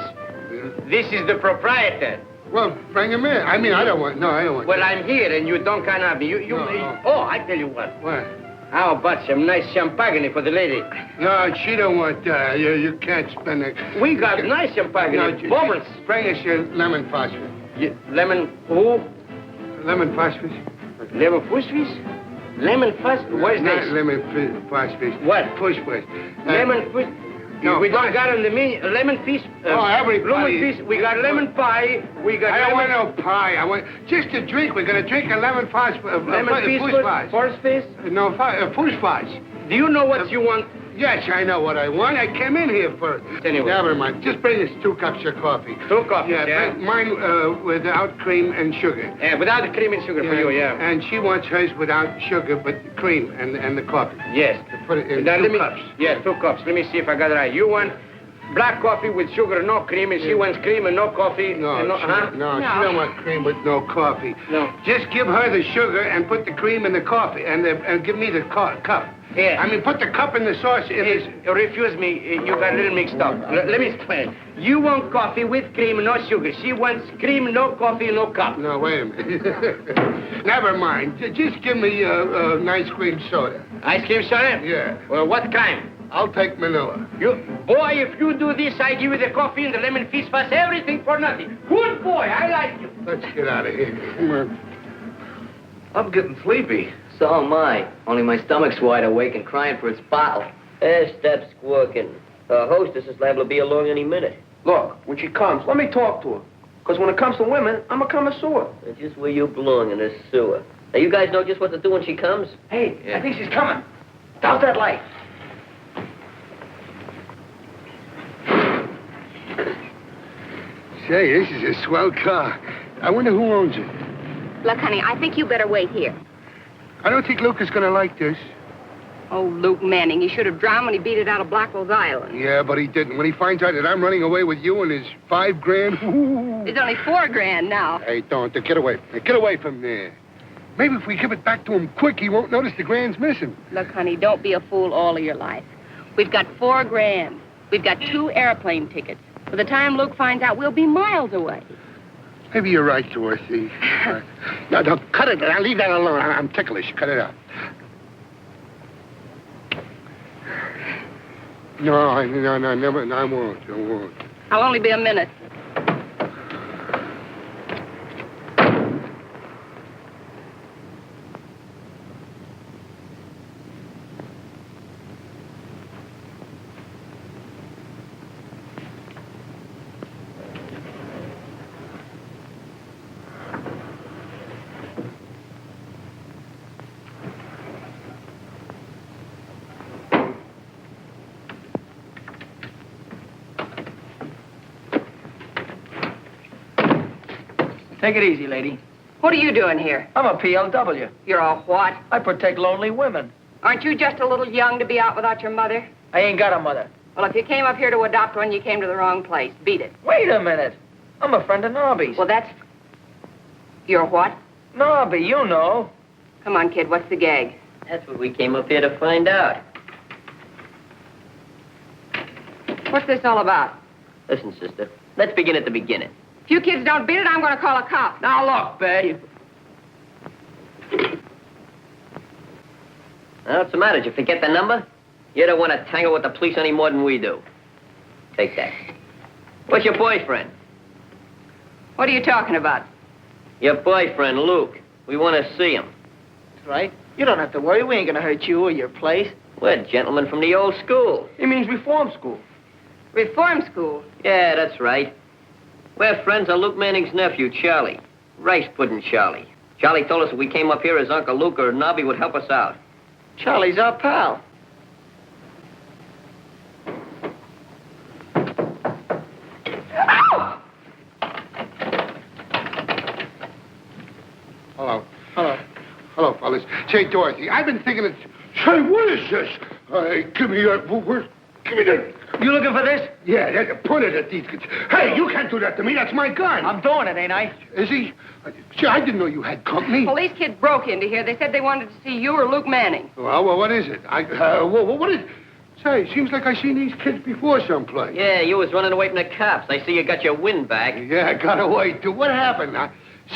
This is the proprietor. Well, bring him in. I mean, I don't want... No, I don't want... Well, I'm here, and you don't can have me. No. Oh, I tell you what. What? How about some nice champagne for the lady? No, she don't want that. You can't spend it. We got nice champagne. Bubbles. Bring us your lemon phosphate. Lemon who? Lemon phosphate. Lemon phosphate? Lemon phosphate? What is this? Lemon phosphate. What? Phosphate. Lemon phosphate. No, we don't got on the menu lemon fish. Everybody. Lemon fish. We got lemon pie. We got. I don't want no pie. I want just a drink. We're gonna drink a lemon phosphate. Lemon fish. Horse fish. No, fish fudge. Do you know what you want? Yes, I know what I want. I came in here for it. Anyway. Never mind. Just bring us 2 cups of coffee. 2 coffees, Yeah, bring mine without cream and sugar. Yeah, without the cream and sugar for you, yeah. And she wants hers without sugar, but cream and the coffee. Yes. To put it in Now, 2 cups. Yeah, 2 cups. Let me see if I got it right. You want black coffee with sugar, no cream, and she wants cream and no coffee. No, she don't want cream with no coffee. No. Just give her the sugar and put the cream in the coffee, and give me the cup. Yeah. I mean, put the cup in the sauce. Refuse me. You got a little mixed up. Let me explain. You want coffee with cream, no sugar. She wants cream, no coffee, no cup. No, wait a minute. Never mind. Just give me an ice cream soda. Ice cream soda? Yeah. Well, what kind? I'll take Manila. Boy, if you do this, I give you the coffee and the lemon fish fast, everything for nothing. Good boy, I like you. Let's get out of here. Come on. I'm getting sleepy. So am I. Only my stomach's wide awake and crying for its bottle. Stop squawking. The hostess is liable to be along any minute. Look, when she comes, let me talk to her. Because when it comes to women, I'm a connoisseur. That's just where you belong, in this sewer. Now, you guys know just what to do when she comes? Hey, I think she's coming. Douse that light. Say, this is a swell car. I wonder who owns it. Look, honey, I think you better wait here. I don't think Luke is going to like this. Oh, Luke Manning, he should have drowned when he beat it out of Blackwell's Island. Yeah, but he didn't. When he finds out that I'm running away with you and his $5 grand, ooh. It's only $4 grand now. Hey, don't. Get away. Get away from there. Maybe if we give it back to him quick, he won't notice the grand's missing. Look, honey, don't be a fool all of your life. We've got $4 grand. We've got 2 airplane tickets. By the time Luke finds out, we'll be miles away. Maybe you're right, Dorothy. No, cut it. I'll leave that alone. I'm ticklish. Cut it out. No, never. I won't. I'll only be a minute. Take it easy, lady. What are you doing here? I'm a PLW. You're a what? I protect lonely women. Aren't you just a little young to be out without your mother? I ain't got a mother. Well, if you came up here to adopt one, you came to the wrong place. Beat it. Wait a minute. I'm a friend of Nobby's. Well, that's... You're what? Nobby, you know. Come on, kid, what's the gag? That's what we came up here to find out. What's this all about? Listen, sister, let's begin at the beginning. If you kids don't beat it, I'm going to call a cop. Now, look, babe. Now, what's the matter? Did you forget the number? You don't want to tangle with the police any more than we do. Take that. What's your boyfriend? What are you talking about? Your boyfriend, Luke. We want to see him. That's right. You don't have to worry. We ain't going to hurt you or your place. We're gentlemen from the old school. He means reform school. Reform school? Yeah, that's right. We're friends of Luke Manning's nephew, Charlie. Rice pudding Charlie. Charlie told us if we came up here as Uncle Luke or Nobby would help us out. Charlie's our pal. Ow! Hello, fellas. Say, Dorothy, I've been thinking it's... Say, what is this? Give me that... Give me that... You looking for this? Yeah, point it at these kids. Hey, you can't do that to me. That's my gun. I'm doing it, ain't I? Is he? Gee, I didn't know you had company. Police kids broke into here. They said they wanted to see you or Luke Manning. Well, what is it? What is... Say, seems like I seen these kids before someplace. Yeah, you was running away from the cops. I see you got your wind back. Yeah, I got away, too. What happened?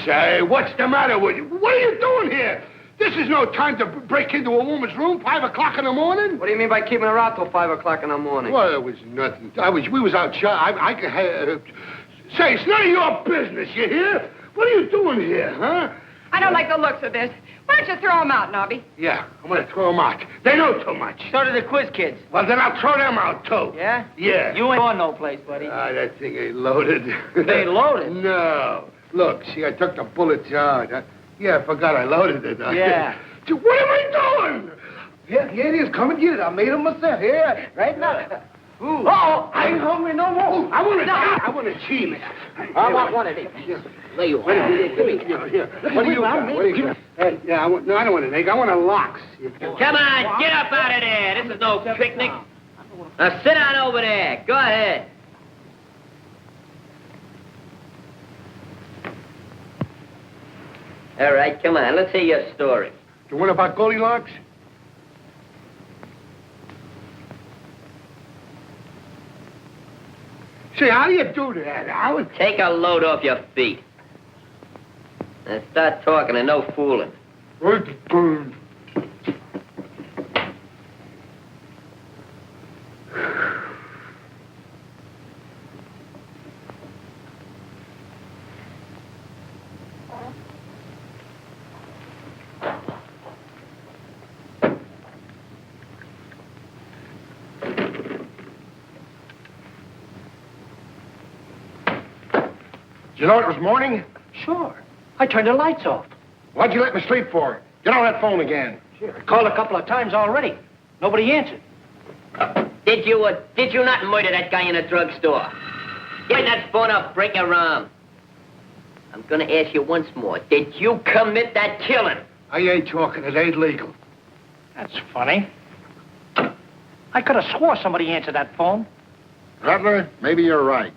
Say, what's the matter with you? What are you doing here? This is no time to break into a woman's room, 5 o'clock in the morning. What do you mean by keeping her out till 5 o'clock in the morning? Well, it was nothing. We was out say, it's none of your business, you hear? What are you doing here, huh? I don't like the looks of this. Why don't you throw them out, Nobby? Yeah, I'm going to throw them out. They know too much. So do the quiz kids. Well, then I'll throw them out, too. Yeah? Yeah. You ain't going no place, buddy. That thing ain't loaded. They ain't loaded? No. Look, see, I took the bullets out. Yeah, I forgot I loaded it. Yeah. What am I doing? Here it is. Come and get it. I made them myself. Here, right now. Ooh. Oh, I ain't hungry no more. I want a cheese. I want one of these. There you are. What do you got? Yeah, I don't want an egg. I want a lox. Come on, get up out of there. This is no picnic. Now sit down over there. Go ahead. All right, come on. Let's hear your story. The one about Goldilocks? Say, how do you do that? Take a load off your feet. And start talking and no fooling. You know it was morning? Sure. I turned the lights off. What'd you let me sleep for? Get on that phone again. Sure. I called a couple of times already. Nobody answered. Did you not murder that guy in the drugstore? Get that phone up, break your arm. I'm gonna ask you once more. Did you commit that killing? I ain't talking. It ain't legal. That's funny. I could have swore somebody answered that phone. Rattler, maybe you're right.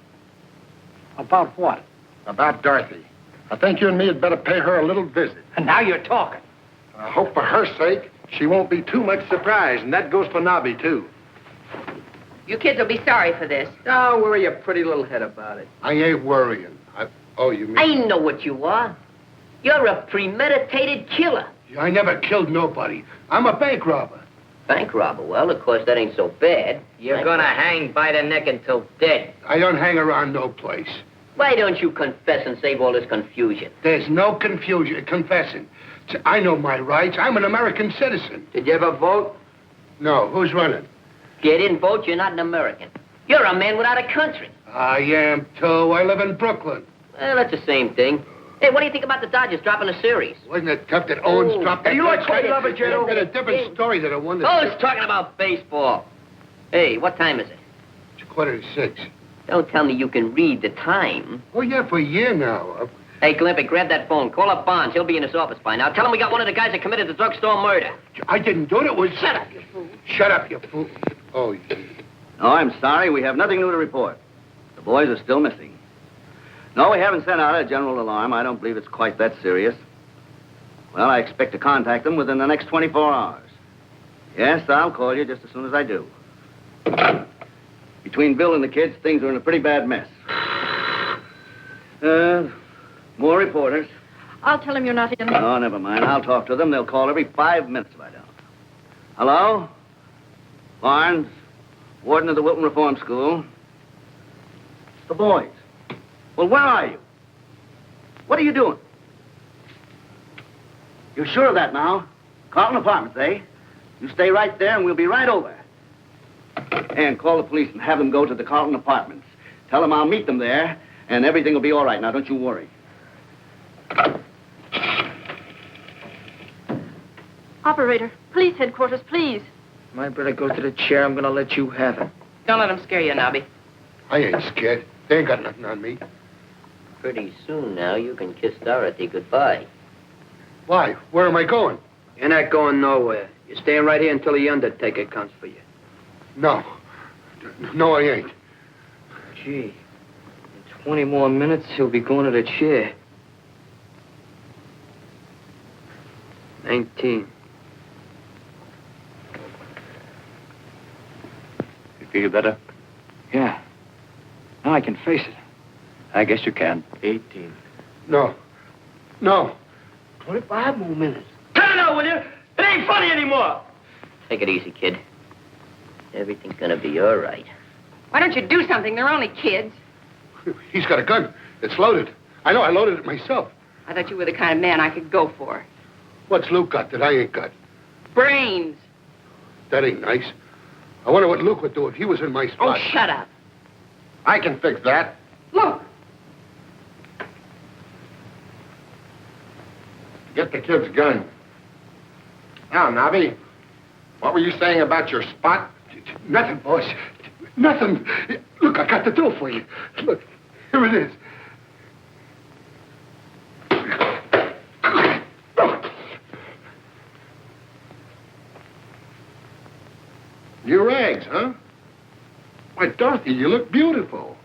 About what? About Dorothy. I think you and me had better pay her a little visit. And now you're talking. I hope for her sake she won't be too much surprised, and that goes for Nobby, too. You kids will be sorry for this. Don't worry your pretty little head about it. I ain't worrying. You mean... I know what you are. You're a premeditated killer. I never killed nobody. I'm a bank robber. Bank robber? Well, of course, that ain't so bad. You're gonna hang by the neck until dead. I don't hang around no place. Why don't you confess and save all this confusion? There's no confusion. Confessing. I know my rights. I'm an American citizen. Did you ever vote? No. Who's running? If you didn't vote, you're not an American. You're a man without a country. I am, too. I live in Brooklyn. Well, that's the same thing. Hey, what do you think about the Dodgers dropping a series? Wasn't it tough that Owens dropped that? Hey, you like big Love it, Joe? It's a different story than the one that... Oh, it's talking about baseball. Hey, what time is it? It's 5:45. Don't tell me you can read the time. Oh, yeah, for a year now. Hey, Glimpy, grab that phone. Call up Bonds. He'll be in his office by now. Tell him we got one of the guys that committed the drugstore murder. I didn't do it. It was... Shut up, you fool. Shut up, you fool. Oh, yeah. No, I'm sorry. We have nothing new to report. The boys are still missing. No, we haven't sent out a general alarm. I don't believe it's quite that serious. Well, I expect to contact them within the next 24 hours. Yes, I'll call you just as soon as I do. Between Bill and the kids, things are in a pretty bad mess. More reporters. I'll tell him you're not in. Oh, never mind. I'll talk to them. They'll call every 5 minutes if I don't. Hello? Barnes, warden of the Wilton Reform School. The boys. Well, where are you? What are you doing? You're sure of that now? Carlton Apartments, eh? You stay right there and we'll be right over. And call the police and have them go to the Carlton Apartments. Tell them I'll meet them there and everything will be all right. Now, don't you worry. Operator, police headquarters, please. My brother goes to the chair. I'm gonna let you have it. Don't let them scare you, Nobby. I ain't scared. They ain't got nothing on me. Pretty soon now, you can kiss Dorothy goodbye. Why? Where am I going? You're not going nowhere. You're staying right here until the undertaker comes for you. No. No, I ain't. Gee, in 20 more minutes, he'll be going to the chair. 19. You feel better? Yeah. Now I can face it. I guess you can. 18. No. 25 more minutes. Cut it out, will you? It ain't funny anymore. Take it easy, kid. Everything's gonna be all right. Why don't you do something? They're only kids. He's got a gun. It's loaded. I know, I loaded it myself. I thought you were the kind of man I could go for. What's Luke got that I ain't got? Brains. That ain't nice. I wonder what Luke would do if he was in my spot. Oh, shut up. I can fix that. Look. Get the kid's gun. Now, Nobby, what were you saying about your spot? Nothing, boss. Nothing. Look, I got the dough for you. Look, here it is. New rags, huh? Why, Dorothy, you look beautiful.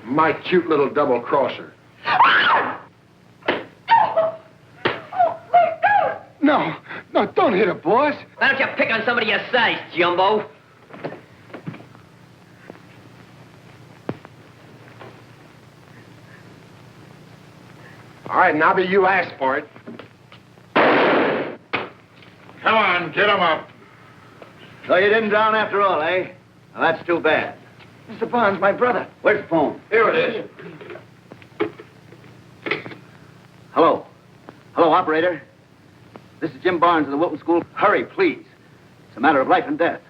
My cute little double-crosser. No, don't hit her, boss. Why don't you pick on somebody your size, Jumbo? All right, Nobby, you asked for it. Come on, get him up. So you didn't drown after all, eh? Well, that's too bad. Mr. Barnes, my brother. Where's the phone? Here it is. Hello, operator. This is Jim Barnes of the Wilton School. Hurry, please. It's a matter of life and death.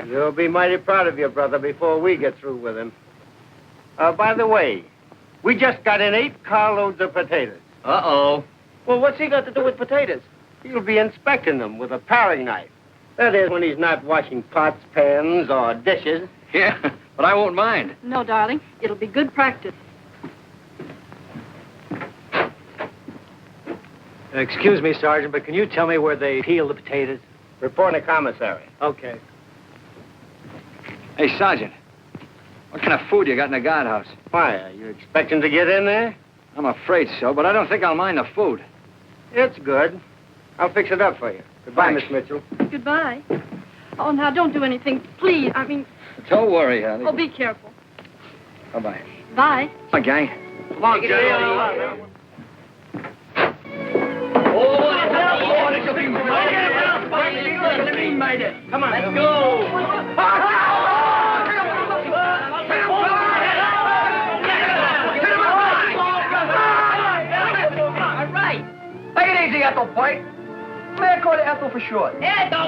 You'll be mighty proud of your brother before we get through with him. By the way, we just got in 8 carloads of potatoes. Uh-oh. Well, what's he got to do with potatoes? He'll be inspecting them with a paring knife. That is, when he's not washing pots, pans, or dishes. Yeah, but I won't mind. No, darling. It'll be good practice. Excuse me, Sergeant, but can you tell me where they peel the potatoes? Report to commissary. Okay. Hey, Sergeant, what kind of food you got in the guardhouse? Why, are you expecting to get in there? I'm afraid so, but I don't think I'll mind the food. It's good. I'll fix it up for you. Goodbye, Thanks. Miss Mitchell. Goodbye. Oh, now, don't do anything. Please. I mean, Don't worry, honey. oh, be careful. Bye-bye. Bye. Come on, gang. Come on, Jerry. Come on, let's go. All right. Take it easy, Ethel Pike. May I call you Ethel for short? Ethel!